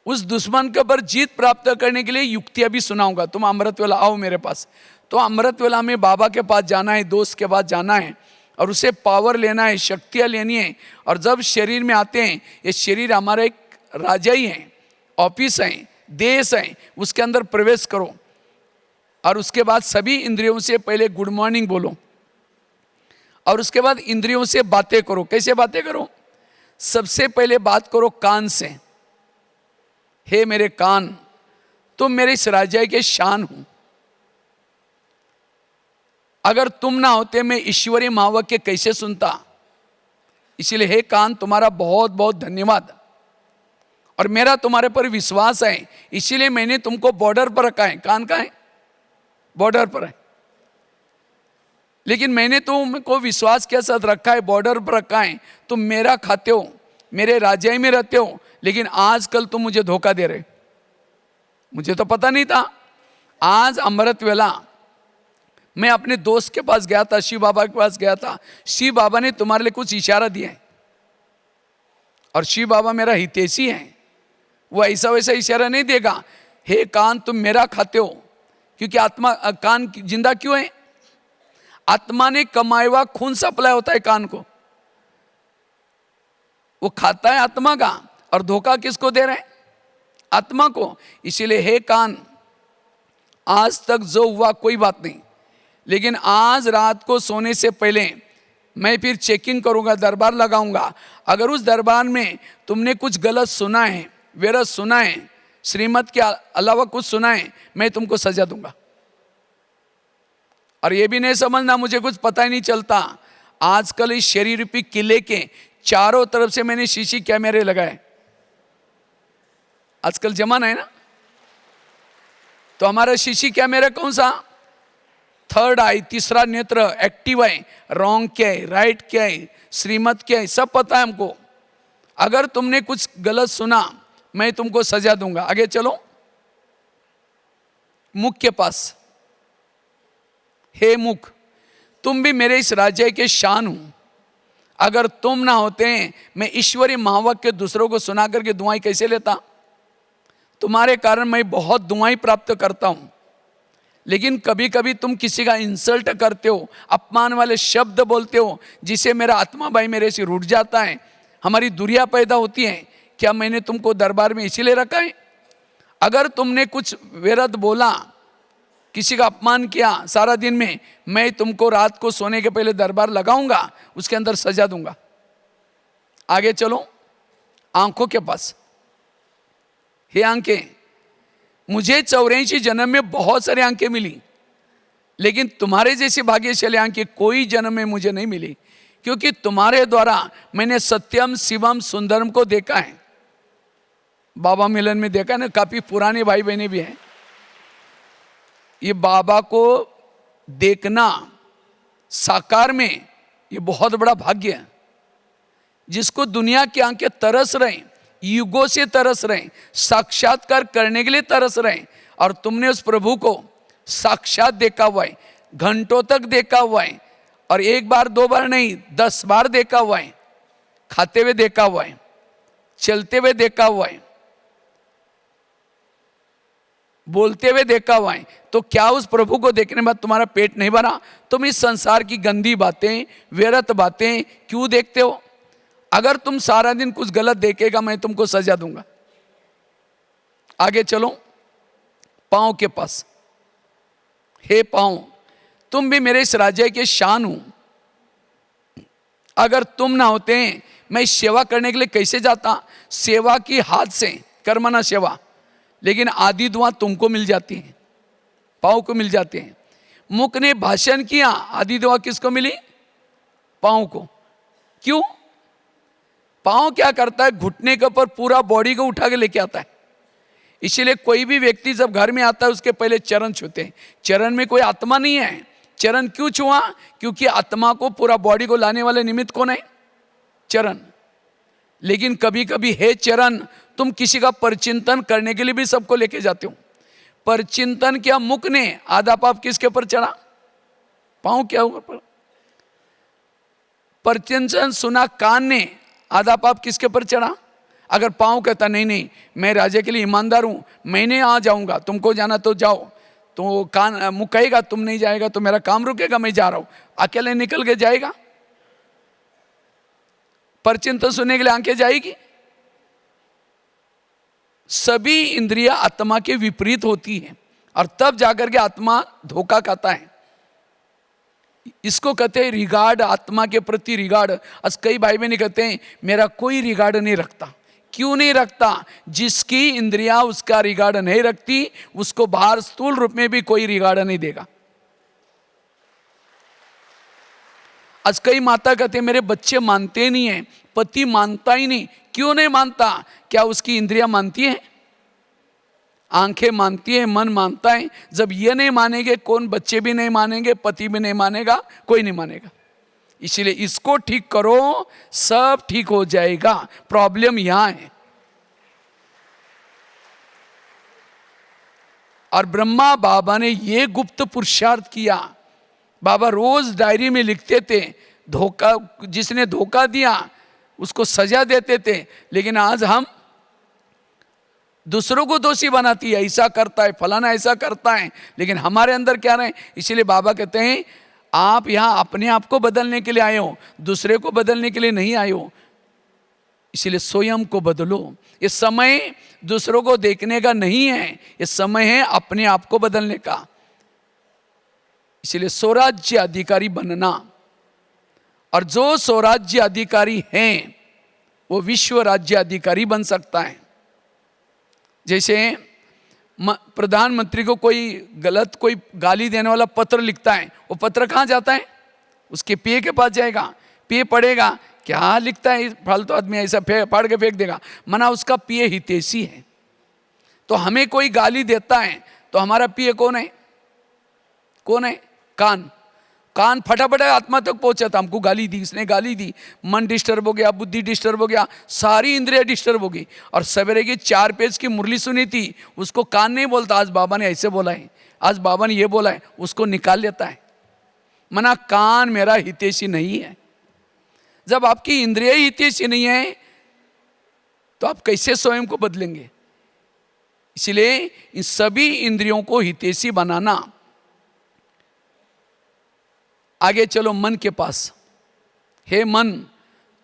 उस दुश्मन के ऊपर जीत प्राप्त करने के लिए युक्तियां भी सुनाऊंगा। तुम अमृत वेला आओ मेरे पास। तो अमृत वेला में बाबा के पास जाना है, दोस्त के पास जाना है और उसे पावर लेना है, शक्तियां लेनी है। और जब शरीर में आते हैं, ये शरीर हमारा एक राजा ही है, ऑफिस है, देश है, उसके अंदर प्रवेश करो और उसके बाद सभी इंद्रियों से पहले गुड मॉर्निंग बोलो और उसके बाद इंद्रियों से बातें करो। कैसे बातें करो? सबसे पहले बात करो कान से। हे मेरे कान, तुम मेरे इस राज्य के शान हो। अगर तुम ना होते मैं ईश्वरीय महावाक्य कैसे सुनता? इसलिए हे कान, तुम्हारा बहुत बहुत धन्यवाद और मेरा तुम्हारे पर विश्वास है, इसीलिए मैंने तुमको बॉर्डर पर रखा है। कान का है? बॉर्डर पर है, लेकिन मैंने तुमको विश्वास के साथ रखा है, बॉर्डर पर रखा है। तुम मेरा खाते हो, मेरे राज्य में रहते हो, लेकिन आजकल तुम मुझे धोखा दे रहे। मुझे तो पता नहीं था। आज अमृत वेला मैं अपने दोस्त के पास गया था, शिव बाबा के पास गया था। शिव बाबा ने तुम्हारे लिए कुछ इशारा दिया है और शिव बाबा मेरा हितैषी है, वो ऐसा वैसा इशारा नहीं देगा। हे कान, तुम मेरा खाते हो, क्योंकि आत्मा, कान जिंदा क्यों है? आत्मा ने कमाया हुआ खून सप्लाई होता है कान को, वो खाता है आत्मा का, और धोखा किसको दे रहे हैं? आत्मा को। इसीलिए हे कान, आज तक जो हुआ कोई बात नहीं, लेकिन आज रात को सोने से पहले मैं फिर चेकिंग करूंगा, दरबार लगाऊंगा। अगर उस दरबार में तुमने कुछ गलत सुना है, विरत सुना है, श्रीमत के अलावा कुछ सुना है, मैं तुमको सजा दूंगा। और ये भी नहीं समझना मुझे कुछ पता ही नहीं चलता। आजकल इस शरीर रूपी किले के चारों तरफ से मैंने शीशी कैमरे लगाए। आजकल जमाना है ना, तो हमारा शीशी कैमरा कौन सा? थर्ड आई, तीसरा नेत्र एक्टिव है, रॉन्ग क्या है, राइट क्या है, श्रीमत क्या है, सब पता है हमको। अगर तुमने कुछ गलत सुना मैं तुमको सजा दूंगा। आगे चलो, मुख के पास, हे मुख तुम भी मेरे इस राज्य के शान हो। अगर तुम ना होते मैं ईश्वरीय महावाक्य दूसरों को सुना करके दुआएं कैसे लेता। तुम्हारे कारण मैं बहुत दुआएं प्राप्त करता हूं, लेकिन कभी कभी तुम किसी का इंसल्ट करते हो, अपमान वाले शब्द बोलते हो, जिसे मेरा आत्मा भाई मेरे से रूठ जाता है, हमारी दूरियां पैदा होती हैं। क्या मैंने तुमको दरबार में इसीलिए रखा है? अगर तुमने कुछ व्यर्थ बोला, किसी का अपमान किया सारा दिन में, मैं तुमको रात को सोने के पहले दरबार लगाऊंगा, उसके अंदर सजा दूंगा। आगे चलो, आंखों के पास, हे आंखें मुझे 84 जन्म में बहुत सारी आंखें मिली, लेकिन तुम्हारे जैसी भाग्यशाली आंखें कोई जन्म में मुझे नहीं मिली, क्योंकि तुम्हारे द्वारा मैंने सत्यम शिवम सुंदरम को देखा है। बाबा मिलन में देखा ना, काफी पुराने भाई बहने भी हैं। ये बाबा को देखना साकार में ये बहुत बड़ा भाग्य है। जिसको दुनिया की आंखें तरस रहे, युगों से तरस रहे, साक्षात्कार करने के लिए तरस रहे, और तुमने उस प्रभु को साक्षात देखा हुआ है, घंटों तक देखा हुआ है, और एक बार दो बार नहीं 10 बार देखा हुआ है, खाते हुए देखा हुआ है, चलते हुए देखा हुआ है, बोलते हुए देखा हुआ है। तो क्या उस प्रभु को देखने के बाद तुम्हारा पेट नहीं भरा? तुम इस संसार की गंदी बातें, व्यर्थ बातें क्यों देखते हो? अगर तुम सारा दिन कुछ गलत देखेगा मैं तुमको सजा दूंगा। आगे चलो, पांव के पास, हे पांव तुम भी मेरे इस राज्य के शान हो। अगर तुम ना होते मैं सेवा करने के लिए कैसे जाता? सेवा की हाथ से कर्मना सेवा, लेकिन आदि दुआ तुमको मिल जाती है, पांव को मिल जाते हैं। मुख ने भाषण किया, आदि दुआ किसको मिली? पांव को। क्यों? पांव क्या करता है? घुटने के ऊपर पूरा बॉडी को उठा के लेके आता है। इसीलिए कोई भी व्यक्ति जब घर में आता है उसके पहले चरण छूते हैं। चरण में कोई आत्मा नहीं है। चरण क्यों छुआ? क्योंकि आत्मा को पूरा बॉडी को लाने वाले निमित्त कौन है? चरण। लेकिन कभी कभी हे चरण तुम किसी का परचिंतन करने के लिए भी सबको लेके जाते हो। परचिंतन क्या मुख ने? आधा पाप किसके ऊपर चढ़ा? पांव क्या ऊपर? परचिंतन सुना कान ने, आधा पाप किसके ऊपर चढ़ा? अगर पांव कहता नहीं नहीं मैं राजा के लिए ईमानदार हूं, मैंने आ जाऊंगा, तुमको जाना तो जाओ, तो कान मुख कहेगा तुम नहीं जाएगा तो मेरा काम रुकेगा, मैं जा रहा हूं, अकेले निकल के जाएगा? परचिंतन सुनने के लिए आंखें जाएगी? सभी इंद्रियां आत्मा के विपरीत होती हैं, और तब जाकर के आत्मा धोखा खाता है। इसको कहते हैं रिगार्ड, आत्मा के प्रति रिगार्ड। आज कई भाई बहन कहते हैं मेरा कोई रिगार्ड नहीं रखता। क्यों नहीं रखता? जिसकी इंद्रियां उसका रिगार्ड नहीं रखती उसको बाहर स्थूल रूप में भी कोई रिगार्ड नहीं देगा। आज कई माता कहते हैं मेरे बच्चे मानते नहीं है, पति मानता ही नहीं। क्यों नहीं मानता? क्या उसकी इंद्रियां मानती है? आंखें मानती है, मन मानता है। जब ये नहीं मानेंगे कौन? बच्चे भी नहीं मानेंगे, पति भी नहीं मानेगा, कोई नहीं मानेगा। इसलिए इसको ठीक करो, सब ठीक हो जाएगा। प्रॉब्लम यहां है। और ब्रह्मा बाबा ने ये गुप्त पुरुषार्थ किया। बाबा रोज डायरी में लिखते थे, धोखा, जिसने धोखा दिया उसको सजा देते थे। लेकिन आज हम दूसरों को दोषी बनाती है, ऐसा करता है, फलाना ऐसा करता है, लेकिन हमारे अंदर क्या रहे? इसलिए बाबा कहते हैं आप यहां अपने आप को बदलने के लिए आए हो, दूसरे को बदलने के लिए नहीं आए हो। इसलिए स्वयं को बदलो। ये समय दूसरों को देखने का नहीं है, ये समय है अपने आप को बदलने का। इसलिए स्वराज्य अधिकारी बनना, और जो स्वराज्य अधिकारी हैं वो विश्व राज्य अधिकारी बन सकता है। जैसे प्रधानमंत्री को कोई गलत कोई गाली देने वाला पत्र लिखता है, वो पत्र कहाँ जाता है? उसके पीए के पास जाएगा। पीए पढ़ेगा, क्या लिखता है फालतू आदमी, ऐसा फाड़ के फेंक देगा। मना उसका पीए हितैषी है। तो हमें कोई गाली देता है तो हमारा पीए कौन है? कौन है? कान, कान फटाफट आत्मा तक पहुंचा था। हमको गाली दी, इसने गाली दी, मन डिस्टर्ब हो गया, बुद्धि डिस्टर्ब हो गया, सारी इंद्रिया डिस्टर्ब हो गई। और सवेरे की 4 पेज की मुरली सुनी थी, उसको कान नहीं बोलता, आज बाबा ने ऐसे बोला है, आज बाबा ने ये बोला है, उसको निकाल लेता है। मना कान मेरा हितैषी नहीं है। जब आपकी इंद्रिया हितैषी नहीं है तो आप कैसे स्वयं को बदलेंगे? इसलिए इन सभी इंद्रियों को हितैषी बनाना। आगे चलो मन के पास। हे मन,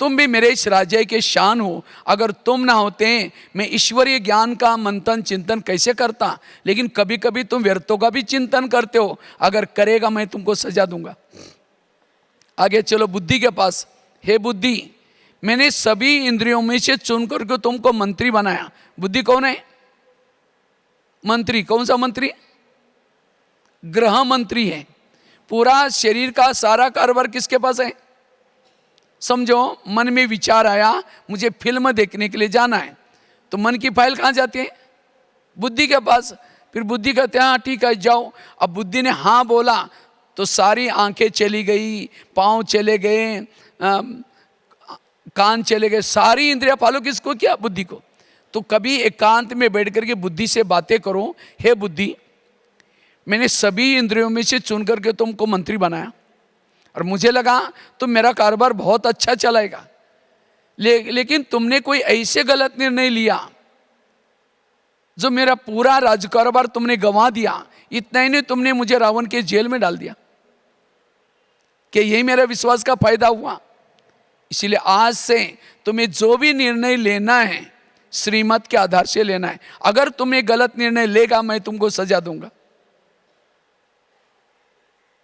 तुम भी मेरे इस राज्य के शान हो। अगर तुम ना होते मैं ईश्वरीय ज्ञान का मंथन चिंतन कैसे करता। लेकिन कभी कभी तुम व्यर्थों का भी चिंतन करते हो, अगर करेगा मैं तुमको सजा दूंगा। आगे चलो बुद्धि के पास। हे बुद्धि, मैंने सभी इंद्रियों में से चुन करके तुमको मंत्री बनाया। बुद्धि कौन है? मंत्री। कौन सा मंत्री? ग्रह मंत्री है। पूरा शरीर का सारा कारोबार किसके पास है? समझो, मन में विचार आया मुझे फिल्म देखने के लिए जाना है, तो मन की फाइल कहाँ जाती है? बुद्धि के पास। फिर बुद्धि कहते हैं हाँ ठीक है जाओ। अब बुद्धि ने हाँ बोला तो सारी आंखें चली गई, पाँव चले गए, कान चले गए, सारी इंद्रियां फॉलो किसको किया? बुद्धि को। तो कभी एकांत में बैठ करके बुद्धि से बातें करो। हे बुद्धि, मैंने सभी इंद्रियों में से चुन करके तुमको मंत्री बनाया और मुझे लगा तुम मेरा कारोबार बहुत अच्छा चलाएगा, लेकिन तुमने कोई ऐसे गलत निर्णय लिया जो मेरा पूरा राज कारोबार तुमने गंवा दिया। इतना ही नहीं, तुमने मुझे रावण के जेल में डाल दिया। कि यही मेरा विश्वास का फायदा हुआ। इसलिए आज से तुम्हें जो भी निर्णय लेना है श्रीमत के आधार से लेना है। अगर तुम्हें गलत निर्णय लेगा मैं तुमको सजा दूंगा।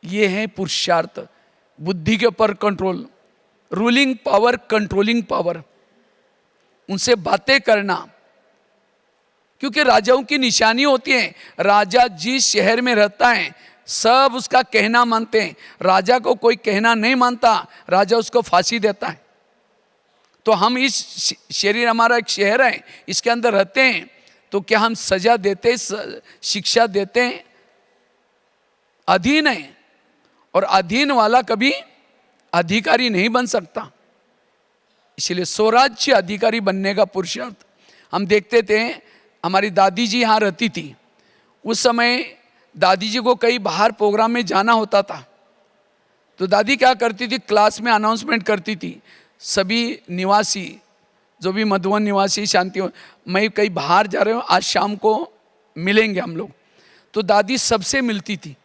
ये है पुरुषार्थ। बुद्धि के ऊपर control, ruling power, controlling power, उनसे बातें करना। क्योंकि राजाओं की निशानी होती है, राजा जिस शहर में रहता है सब उसका कहना मानते हैं। राजा को कोई कहना नहीं मानता, राजा उसको फांसी देता है। तो हम इस शरीर, हमारा एक शहर है, इसके अंदर रहते हैं, तो क्या हम सजा देते, शिक्षा देते हैं? अधीन है, और अधीन वाला कभी अधिकारी नहीं बन सकता। इसलिए स्वराज्य अधिकारी बनने का पुरुषार्थ। हम देखते थे, हमारी दादी जी यहाँ रहती थी, उस समय दादी जी को कहीं बाहर प्रोग्राम में जाना होता था, तो दादी क्या करती थी, क्लास में अनाउंसमेंट करती थी, सभी निवासी, जो भी मधुवन निवासी, शांति, मैं कहीं बाहर जा रहे हूँ, आज शाम को मिलेंगे हम लोग। तो दादी सबसे मिलती थी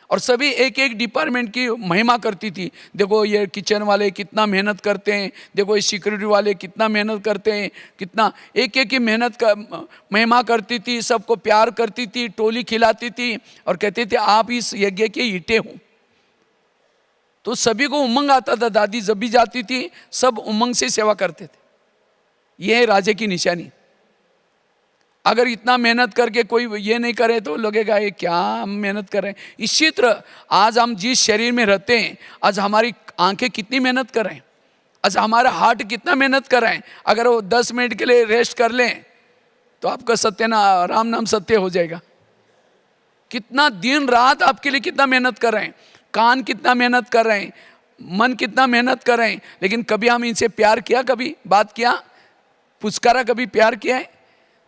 और सभी एक एक डिपार्टमेंट की महिमा करती थी। देखो ये किचन वाले कितना मेहनत करते हैं, देखो ये सिक्योरिटी वाले कितना मेहनत करते हैं, कितना एक एक की मेहनत का महिमा करती थी, सबको प्यार करती थी, टोली खिलाती थी और कहती थी आप इस यज्ञ के ईंटें हो। तो सभी को उमंग आता था। दादी जब भी जाती थी सब उमंग से सेवा करते थे। यह है राजा की निशानी। अगर इतना मेहनत करके कोई ये नहीं करे तो लगेगा ये क्या हम मेहनत कर रहे हैं। इसी तरह आज हम जिस शरीर में रहते हैं, आज हमारी आंखें कितनी मेहनत कर रहे हैं, आज हमारा हार्ट कितना मेहनत कर रहे हैं। अगर वो 10 मिनट के लिए रेस्ट कर लें तो आपका सत्य ना राम नाम सत्य हो जाएगा। कितना दिन रात आपके लिए कितना मेहनत कर रहे हैं, कान कितना मेहनत कर रहे हैं, मन कितना मेहनत कर रहे हैं, लेकिन कभी हम इनसे प्यार किया, कभी बात किया, पुचकारा, कभी प्यार किया है?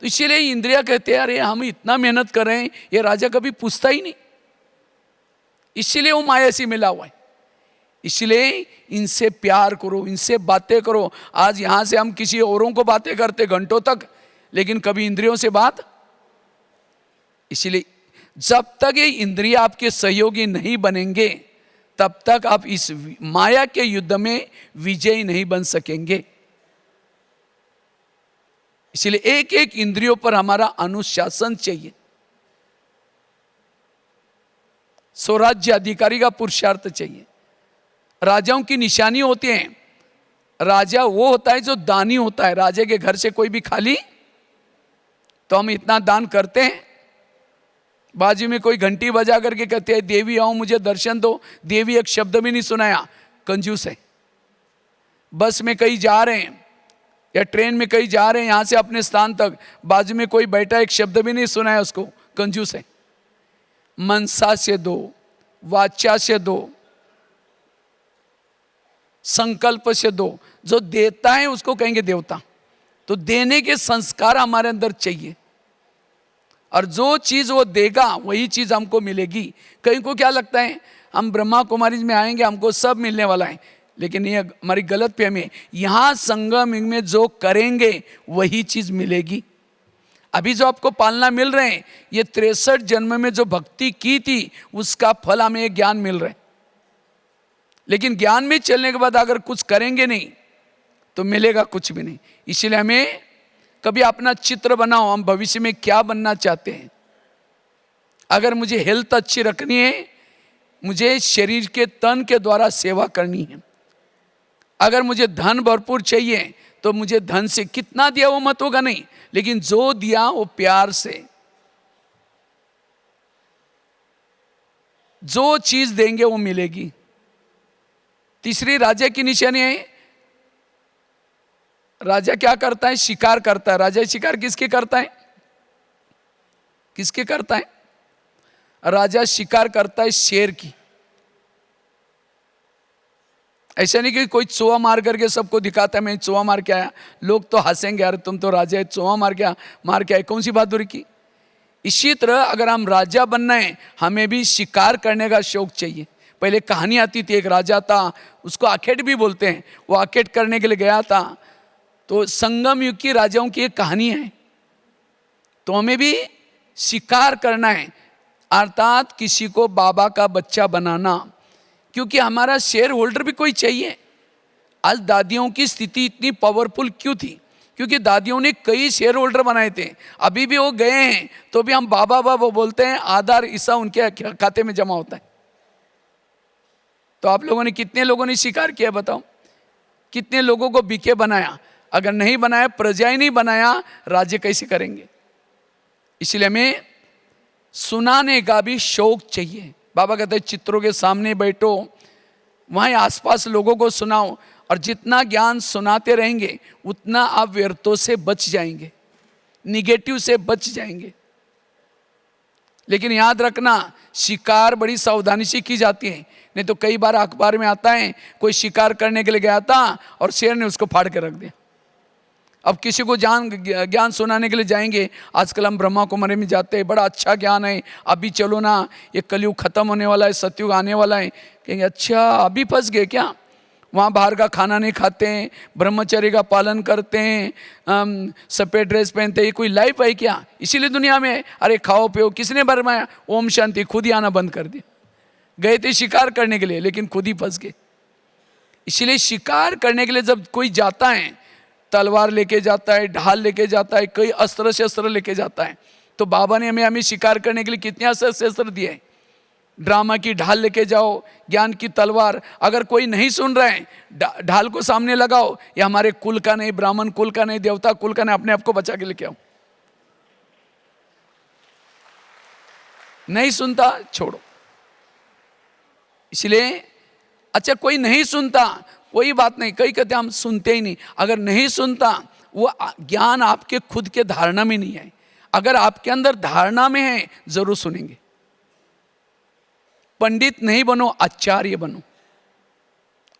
तो इसीलिए इंद्रिया कहते हैं अरे हम इतना मेहनत कर रहे हैं, ये राजा कभी पूछता ही नहीं। इसीलिए वो माया से मिला हुआ है। इसलिए इनसे प्यार करो, इनसे बातें करो। आज यहाँ से हम किसी औरों को बातें करते घंटों तक, लेकिन कभी इंद्रियों से बात। इसलिए जब तक ये इंद्रिय आपके सहयोगी नहीं बनेंगे तब तक आप इस माया के युद्ध में विजयी नहीं बन सकेंगे। इसलिए एक एक इंद्रियों पर हमारा अनुशासन चाहिए। स्वराज्य अधिकारी का पुरुषार्थ चाहिए। राजाओं की निशानी होती है। राजा वो होता है जो दानी होता है। राजे के घर से कोई भी खाली तो हम इतना दान करते हैं। बाजू में कोई घंटी बजा करके कहते हैं देवी आओ मुझे दर्शन दो, देवी एक शब्द भी नहीं सुनाया, कंजूस है। बस में कहीं जा रहे हैं या ट्रेन में कहीं जा रहे हैं, यहां से अपने स्थान तक, बाजू में कोई बैठा एक शब्द भी नहीं सुनाया उसको, कंजूस है। मनसा से दो, वाचा से दो, संकल्प से दो। जो देता है उसको कहेंगे देवता। तो देने के संस्कार हमारे अंदर चाहिए, और जो चीज वो देगा वही चीज हमको मिलेगी। कहीं को क्या लगता है हम ब्रह्मा कुमारी में आएंगे हमको सब मिलने वाला है, लेकिन ये हमारी गलत फहमी है। यहां संगम युग में जो करेंगे वही चीज मिलेगी। अभी जो आपको पालना मिल रहे हैं, ये 63 जन्म में जो भक्ति की थी उसका फल हमें ज्ञान मिल रहा है। लेकिन ज्ञान में चलने के बाद अगर कुछ करेंगे नहीं तो मिलेगा कुछ भी नहीं। इसलिए हमें कभी अपना चित्र बनाओ, हम भविष्य में क्या बनना चाहते हैं। अगर मुझे हेल्थ अच्छी रखनी है, मुझे शरीर के तन के द्वारा सेवा करनी है। अगर मुझे धन भरपूर चाहिए तो मुझे धन से कितना दिया वो मत होगा नहीं, लेकिन जो दिया वो प्यार से, जो चीज देंगे वो मिलेगी। तीसरी राजा की निशानी है। राजा क्या करता है? शिकार करता है। राजा शिकार किसके करता है? किसके करता है? राजा शिकार करता है शेर की। ऐसा नहीं कि कोई चूहा मार करके सबको दिखाता है मैं चूहा मार के आया, लोग तो हंसेंगे, यार तुम तो राजा है, चूहा मार के आए, कौन सी बहादुरी की। इसी तरह अगर हम राजा बनना है, हमें भी शिकार करने का शौक चाहिए। पहले कहानी आती थी, एक राजा था, उसको आखेट भी बोलते हैं, वो आखेट करने के लिए गया था। तो संगम युग की राजाओं की एक कहानी है। तो हमें भी शिकार करना है, अर्थात किसी को बाबा का बच्चा बनाना, क्योंकि हमारा शेयर होल्डर भी कोई चाहिए। आज दादियों की स्थिति इतनी पावरफुल क्यों थी? क्योंकि दादियों ने कई शेयर होल्डर बनाए थे। अभी भी वो गए हैं तो भी हम बाबा बाबा बोलते हैं, आधार हिस्सा उनके खाते में जमा होता है। तो आप लोगों ने कितने लोगों ने शिकार किया बताओ? कितने लोगों को बीके बनाया? अगर नहीं बनाया, प्रजा ही नहीं बनाया, राज्य कैसे करेंगे? इसलिए हमें सुनाने का भी शौक चाहिए। बाबा कहते हैं चित्रों के सामने बैठो, वहीं आसपास लोगों को सुनाओ, और जितना ज्ञान सुनाते रहेंगे उतना आप व्यर्थों से बच जाएंगे, निगेटिव से बच जाएंगे। लेकिन याद रखना, शिकार बड़ी सावधानी से की जाती है। नहीं तो कई बार अखबार में आता है कोई शिकार करने के लिए गया था और शेर ने उसको फाड़ के रख दिया। अब किसी को ज्ञान सुनाने के लिए जाएंगे, आजकल हम ब्रह्मा कुमारी में जाते हैं, बड़ा अच्छा ज्ञान है, अभी चलो ना, ये कलयुग खत्म होने वाला है, सतयुग आने वाला है। कहेंगे अच्छा अभी फंस गए क्या? वहाँ बाहर का खाना नहीं खाते हैं, ब्रह्मचर्य का पालन करते हैं, सफ़ेद ड्रेस पहनते हैं, ये कोई लाइफ है क्या? इसीलिए दुनिया में अरे खाओ पियो, किसने भरमाया? ओम शांति, खुद ही आना बंद कर दिया। गए थे शिकार करने के लिए लेकिन खुद ही फंस गए। इसीलिए शिकार करने के लिए जब कोई जाता है, तलवार लेके जाता है, ढाल लेके जाता है, कई अस्त्र शस्त्र लेके जाता है। तो बाबा ने हमें शिकार करने के लिए कितने अस्त्र शस्त्र दिए। ड्रामा की ढाल लेके जाओ, ज्ञान की तलवार। अगर कोई नहीं सुन रहे हैं, ढाल को सामने लगाओ, ये हमारे कुल का नहीं, ब्राह्मण कुल का नहीं, देवता कुल का नहीं, अपने आप को बचा के लेके आओ। नहीं सुनता छोड़ो। इसलिए अच्छा कोई नहीं सुनता कोई बात नहीं, कई कहते हम सुनते ही नहीं। अगर नहीं सुनता, वो ज्ञान आपके खुद के धारणा में नहीं है। अगर आपके अंदर धारणा में है जरूर सुनेंगे। पंडित नहीं बनो, आचार्य बनो,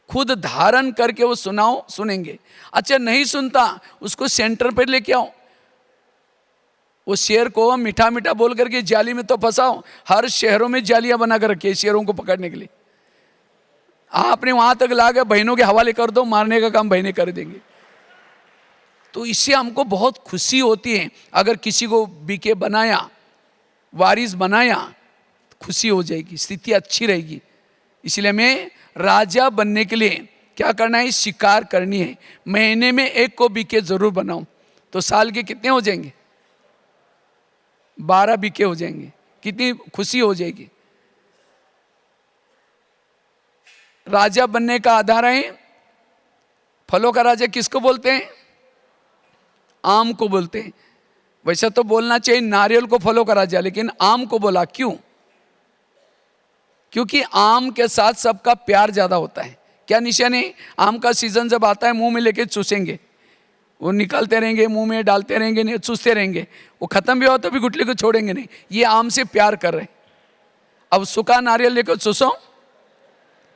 खुद धारण करके वो सुनाओ, सुनेंगे। अच्छा नहीं सुनता, उसको सेंटर पर लेके आओ, वो शेर को मीठा मीठा बोल करके जाली में तो फंसाओ। हर शहरों में जालियां बना कर रखी है शेरों को पकड़ने के लिए। आपने वहां तक ला के बहनों के हवाले कर दो, मारने का काम बहनें कर देंगे। तो इससे हमको बहुत खुशी होती है। अगर किसी को बीके बनाया, वारिस बनाया, खुशी हो जाएगी, स्थिति अच्छी रहेगी। इसलिए हमें राजा बनने के लिए क्या करना है? शिकार करनी है। महीने में एक को बीके जरूर बनाओ, तो साल के कितने हो जाएंगे? 12 बीके हो जाएंगे। कितनी खुशी हो जाएगी। राजा बनने का आधार है, फलों का राजा किसको बोलते हैं? आम को बोलते हैं। वैसा तो बोलना चाहिए नारियल को फलों का राजा, लेकिन आम को बोला क्यों? क्योंकि आम के साथ सबका प्यार ज्यादा होता है। क्या निशानी? आम का सीजन जब आता है मुंह में लेके चूसेंगे, वो निकालते रहेंगे, मुंह में डालते रहेंगे, चूसते रहेंगे। वो खत्म भी हो तो भी गुठली को छोड़ेंगे नहीं। ये आम से प्यार कर रहे हैं। अब सूखा नारियल लेकर चूसो,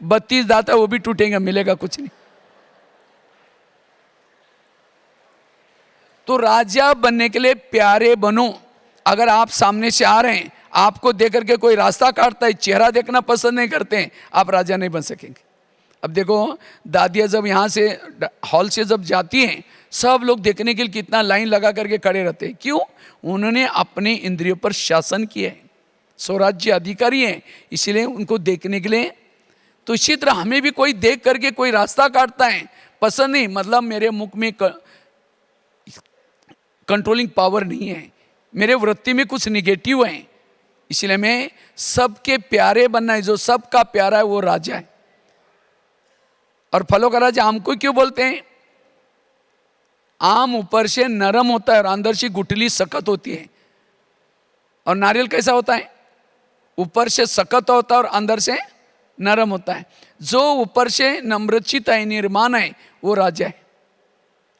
32 दांत है वो भी टूटेगा, मिलेगा कुछ नहीं। तो राजा बनने के लिए प्यारे बनो। अगर आप सामने से आ रहे हैं, आपको देख करके कोई रास्ता काटता है, चेहरा देखना पसंद नहीं करते हैं, आप राजा नहीं बन सकेंगे। अब देखो, दादियाँ जब यहाँ से हॉल से जब जाती हैं, सब लोग देखने के लिए कितना लाइन लगा करके खड़े रहते हैं। क्यों? उन्होंने अपने इंद्रियों पर शासन किया है, स्वराज्य अधिकारी हैं, इसलिए उनको देखने के लिए। तो इसी तरह हमें भी कोई देख करके कोई रास्ता काटता है, पसंद नहीं, मतलब मेरे मुख में कंट्रोलिंग पावर नहीं है, मेरे वृत्ति में कुछ निगेटिव है, इसलिए मैं सबके प्यारे बनना है। जो सबका प्यारा है वो राजा है। और फलों का राजा आम को क्यों बोलते हैं? आम ऊपर से नरम होता है और अंदर से गुठली सख्त होती है। और नारियल कैसा होता है? ऊपर से सख्त होता है और अंदर से नरम होता है। जो ऊपर से नम्रचित है, निर्माण है, वो राजा है।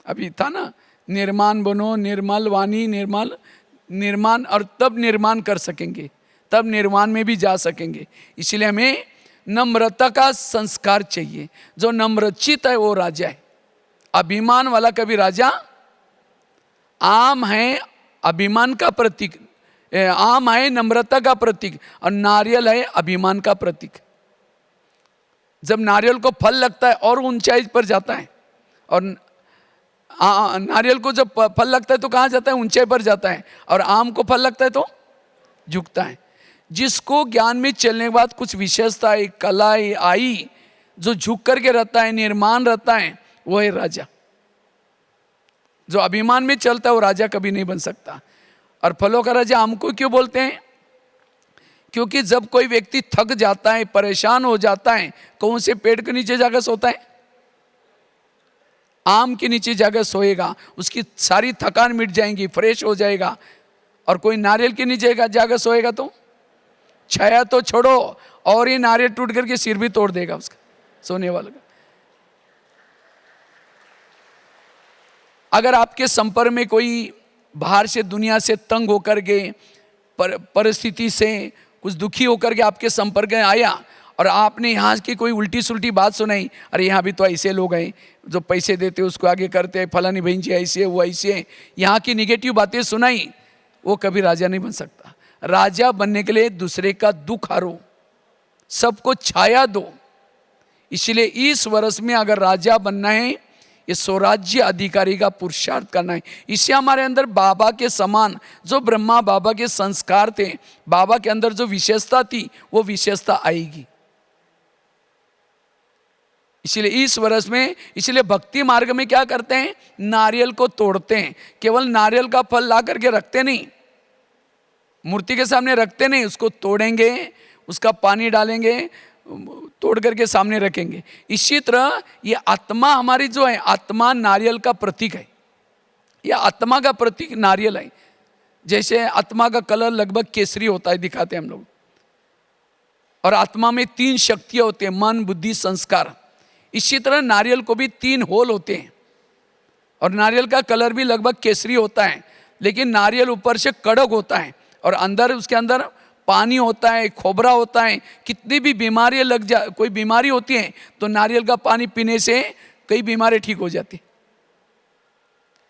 अभी था ना, निर्माण बनो, निर्मल वाणी, निर्माण, और तब निर्माण कर सकेंगे, तब निर्माण में भी जा सकेंगे। इसलिए हमें नम्रता का संस्कार चाहिए। जो नम्रचित है वो राजा है। अभिमान वाला कभी राजा? आम है अभिमान का प्रतीक, आम है नम्रता का प्रतीक, और नारियल है अभिमान का प्रतीक। जब नारियल को फल लगता है और ऊंचाई पर जाता है, और नारियल को जब फल लगता है तो कहाँ जाता है? ऊंचाई पर जाता है। और आम को फल लगता है तो झुकता है। जिसको ज्ञान में चलने के बाद कुछ विशेषता है, कला आई, जो झुक करके रहता है, निर्माण रहता है, वो है राजा। जो अभिमान में चलता है वो राजा कभी नहीं बन सकता। और फलों का राजा आम को क्यों बोलते हैं? क्योंकि जब कोई व्यक्ति थक जाता है, परेशान हो जाता है, कौन से पेड़ के नीचे जाकर सोता है? आम के नीचे जाकर सोएगा, उसकी सारी थकान मिट जाएगी, फ्रेश हो जाएगा। और कोई नारियल के नीचे जाकर सोएगा तो छाया तो छोड़ो, और ये नारियल टूट करके सिर भी तोड़ देगा उसका, सोने वाला का। अगर आपके संपर्क में कोई बाहर से दुनिया से तंग होकर के, परिस्थिति से कुछ दुखी होकर के आपके संपर्क में आया, और आपने यहाँ की कोई उल्टी सुल्टी बात सुनाई, अरे यहाँ भी तो ऐसे लोग हैं जो पैसे देते उसको आगे करते हैं, फलानी बहन जी ऐसे है, वो ऐसे है, यहाँ की निगेटिव बातें सुनाई, वो कभी राजा नहीं बन सकता। राजा बनने के लिए दूसरे का दुख हारो, सबको छाया दो। इसलिए इस वर्ष में अगर राजा बनना है, ये स्वराज्य अधिकारी का पुरुषार्थ करना है। इससे हमारे अंदर बाबा के समान जो ब्रह्मा बाबा के संस्कार थे, बाबा के अंदर जो विशेषता थी, वो विशेषता आएगी। इसलिए इस वर्ष में, इसलिए भक्ति मार्ग में क्या करते हैं? नारियल को तोड़ते हैं। केवल नारियल का फल ला करके रखते नहीं, मूर्ति के सामने रखते नहीं, उसको तोड़ेंगे, उसका पानी डालेंगे, तोड़ करके सामने रखेंगे। इसी तरह ये आत्मा हमारी जो है, आत्मा नारियल का प्रतीक है। ये आत्मा का प्रतीक नारियल है। जैसे आत्मा का कलर लगभग केसरी होता है, दिखाते हैं हम लोग। और आत्मा में 3 शक्तियां होती हैं, मन, बुद्धि, संस्कार। इसी तरह नारियल को भी 3 होल होते हैं, और नारियल का कलर भी लगभग केसरी होता है। लेकिन नारियल ऊपर से कड़क होता है, और अंदर, उसके अंदर पानी होता है, खोबरा होता है। कितनी भी बीमारियां लग जा, कोई बीमारी होती है तो नारियल का पानी पीने से कई बीमारियां ठीक हो जाती।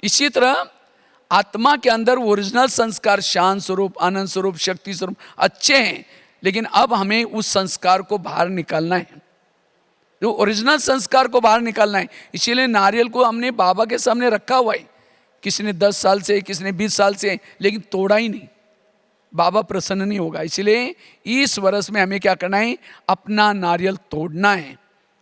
इसी तरह आत्मा के अंदर ओरिजिनल संस्कार शांत स्वरूप, आनंद स्वरूप, शक्ति स्वरूप अच्छे हैं, लेकिन अब हमें उस संस्कार को बाहर निकालना है, जो ओरिजिनल संस्कार को बाहर निकालना है। इसीलिए नारियल को हमने बाबा के सामने रखा हुआ है। किसी ने 10 साल से, किसी ने 20 साल से, लेकिन तोड़ा ही नहीं, बाबा प्रसन्न नहीं होगा। इसलिए इस वर्ष में हमें क्या करना है? अपना नारियल तोड़ना है,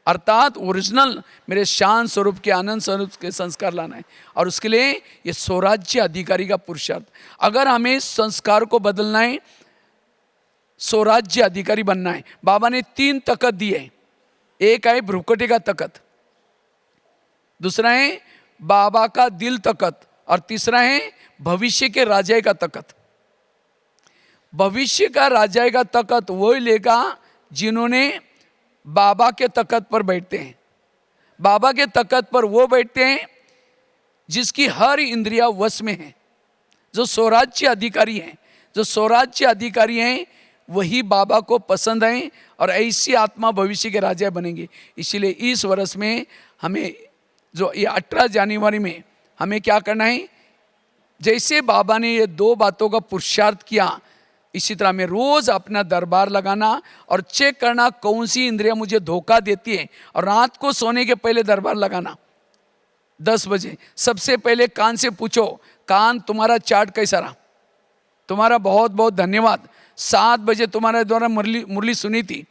अर्थात ओरिजिनल मेरे शांत स्वरूप के, आनंद स्वरूप के संस्कार लाना है। और उसके लिए ये स्वराज्य अधिकारी का पुरुषार्थ। अगर हमें संस्कार को बदलना है, स्वराज्य अधिकारी बनना है, बाबा ने 3 तकत दिए। एक है भ्रुकुटी का तकत, दूसरा है बाबा का दिल तकत, और तीसरा है भविष्य के राजा का तकत। भविष्य का राजा का तकत वो लेगा जिन्होंने बाबा के तकत पर बैठते हैं। बाबा के तकत पर वो बैठते हैं जिसकी हर इंद्रिया वश में है, जो स्वराज्य अधिकारी हैं। जो स्वराज्य अधिकारी हैं वही बाबा को पसंद आए और ऐसी आत्मा भविष्य के राजा बनेंगे। इसीलिए इस वर्ष में हमें जो ये 18 जनवरी में हमें क्या करना है, जैसे बाबा ने ये 2 बातों का पुरुषार्थ किया, इसी तरह में रोज अपना दरबार लगाना और चेक करना कौन सी इंद्रियां मुझे धोखा देती है, और रात को सोने के पहले दरबार लगाना 10 बजे। सबसे पहले कान से पूछो, कान तुम्हारा चार्ट कैसा रहा, तुम्हारा बहुत बहुत धन्यवाद, 7 बजे तुम्हारे द्वारा मुरली सुनी थी,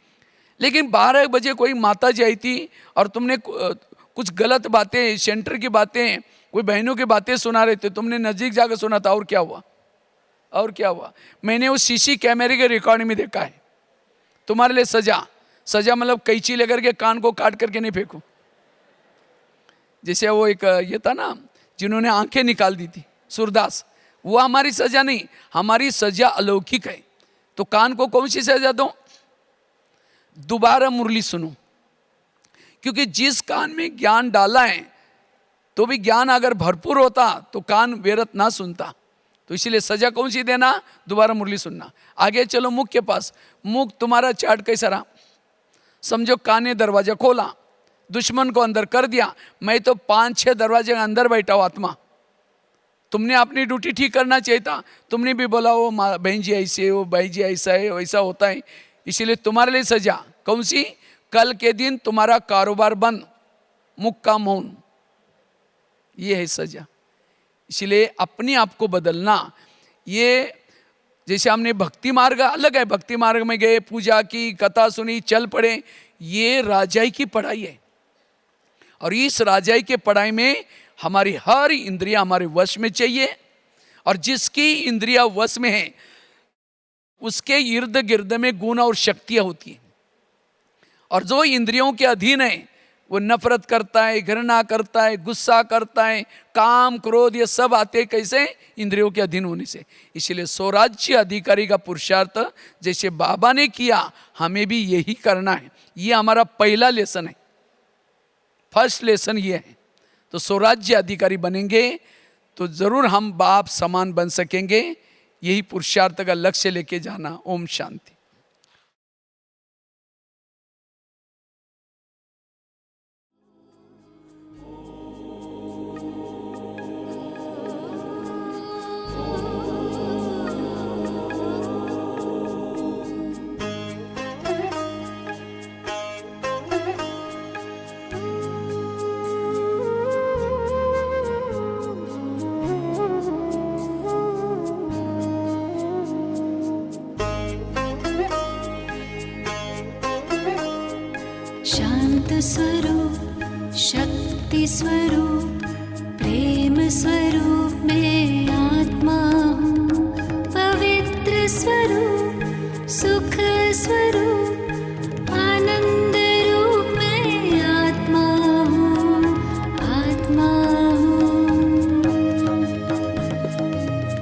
लेकिन 12 बजे कोई माता जी आई थी और तुमने कुछ गलत बातें, सेंटर की बातें, कोई बहनों की बातें सुना रहे थे, तुमने नज़दीक जाकर सुना था, और क्या हुआ, और क्या हुआ। मैंने उस सीसी कैमरे के रिकॉर्डिंग में देखा है। तुम्हारे लिए सजा, सजा मतलब कैंची लेकर के कान को काट करके नहीं फेंको। जैसे वो एक ये था ना, जिन्होंने आंखें निकाल दी थी, सूरदास, वो हमारी सजा नहीं, हमारी सजा अलौकिक है। तो कान को कौन सी सजा दो, दोबारा मुरली सुनो, क्योंकि जिस कान में ज्ञान डाला है, तो भी ज्ञान अगर भरपूर होता तो कान व्यर्थ ना सुनता। तो इसीलिए सजा कौन सी देना, दोबारा मुरली सुनना। आगे चलो मुख के पास, मुख तुम्हारा चार्ट कैसा रहा, समझो कान ने दरवाजा खोला, दुश्मन को अंदर कर दिया, मैं तो 5-6 दरवाजे के अंदर बैठा हूँ आत्मा। तुमने अपनी ड्यूटी ठीक करना चाहिए था, तुमने भी बोला वो बहन जी ऐसे, वो भाई जी ऐसा है, वैसा होता है। इसीलिए तुम्हारे लिए सजा कौन सी, कल के दिन तुम्हारा कारोबार बंद, मुख का मौन, ये है सजा। इसलिए अपने आप को बदलना। ये जैसे हमने भक्ति मार्ग अलग है, भक्ति मार्ग में गए, पूजा की, कथा सुनी, चल पड़े, ये राजाई की पढ़ाई है। और इस राजाई के पढ़ाई में हमारी हर इंद्रिया हमारे वश में चाहिए, और जिसकी इंद्रिया वश में है उसके इर्द गिर्द में गुण और शक्तियां होती हैं। और जो इंद्रियों के अधीन है वो नफरत करता है, घृणा करता है, गुस्सा करता है, काम क्रोध ये सब आते हैं कैसे, इंद्रियों के अधीन होने से। इसलिए स्वराज्य अधिकारी का पुरुषार्थ जैसे बाबा ने किया, हमें भी यही करना है। ये हमारा पहला लेसन है, फर्स्ट लेसन ये है। तो स्वराज्य अधिकारी बनेंगे तो जरूर हम बाप समान बन सकेंगे। यही पुरुषार्थ का लक्ष्य लेके जाना। ओम शांति। स्वरूप, शक्ति स्वरूप, प्रेम स्वरूप मैं आत्मा हूँ। पवित्र स्वरूप, सुख स्वरूप, आनंद रूप मैं आत्मा हूँ, आत्मा हूँ।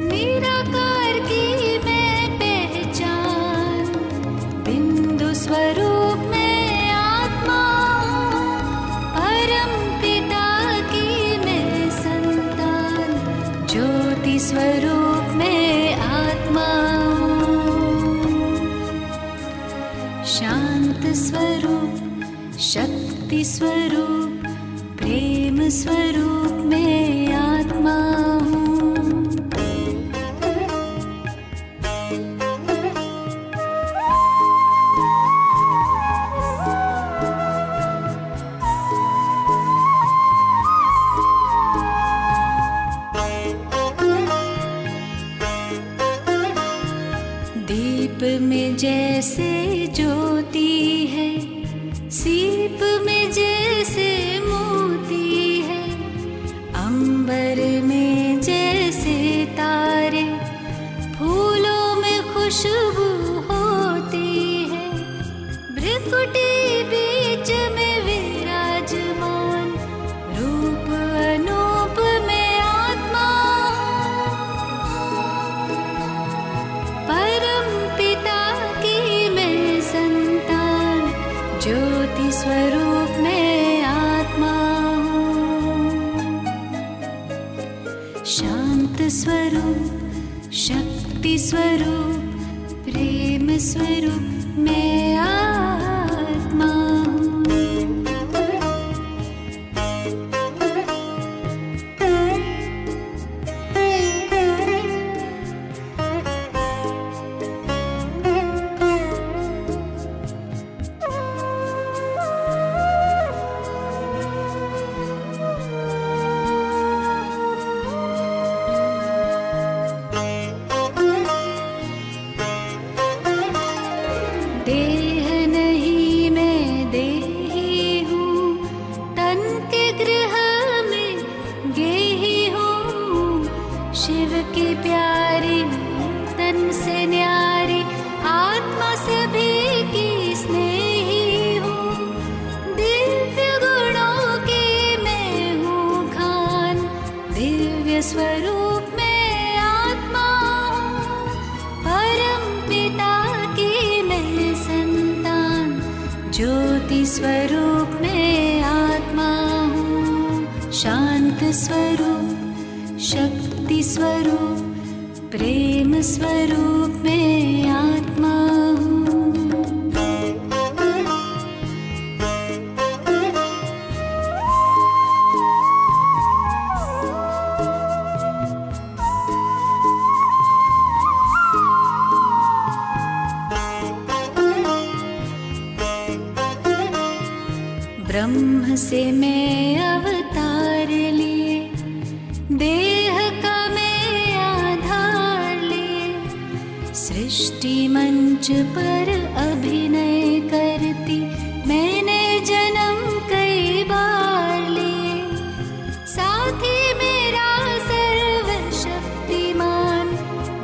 निराकार की मैं पहचान, बिंदु स्वरूप स्वरूप में आत्मा हूँ। शांत स्वरूप, शक्ति स्वरूप, प्रेम स्वरूप में आत्मा हूँ। दीप में जैसे ज्योति है, सीप में जैसे मोती है, अंबर में जैसे तारे, फूलों में खुशबू होती है, भ्रिकुटी बीच में विराजमान, रूप अनूप में आत्मा, ज्योति स्वरूप में आत्मा हूँ। शांत स्वरूप, शक्ति स्वरूप, प्रेम स्वरूप मैं आत्मा हूँ। देह नहीं मैं देही हूँ, तन के गृह में गेही हूँ। शिव की प्यारी तन से न्यारी आत्मा सभी की स्नेही हूँ। दिव्य गुणों की मैं हूँ खान, दिव्य स्वरूप में आत्मा हूँ। परम पिता की मैं संतान, ज्योति स्वरूप में आत्मा हूँ। शांत स्वरूप, शक्ति स्वरूप, प्रेम स्वरूप में आत्मा हूँ। ब्रह्म से मैं अवतार लिए, देह का मैं आधार लिए। सृष्टि मंच पर अभिनय करती मैंने जन्म कई बार लिए। साथी मेरा सर्वशक्तिमान,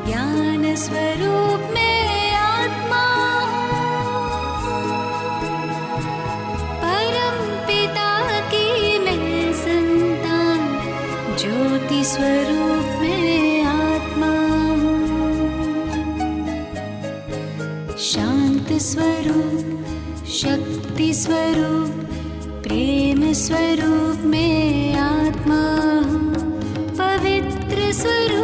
ज्ञान स्वरूप में आत्मा हूँ। परम पिता की मैं संतान, ज्योति स्वरूप में आत्मा हूँ। शांत स्वरूप, शक्ति स्वरूप, प्रेम स्वरूप में आत्मा हूँ। पवित्र स्वरूप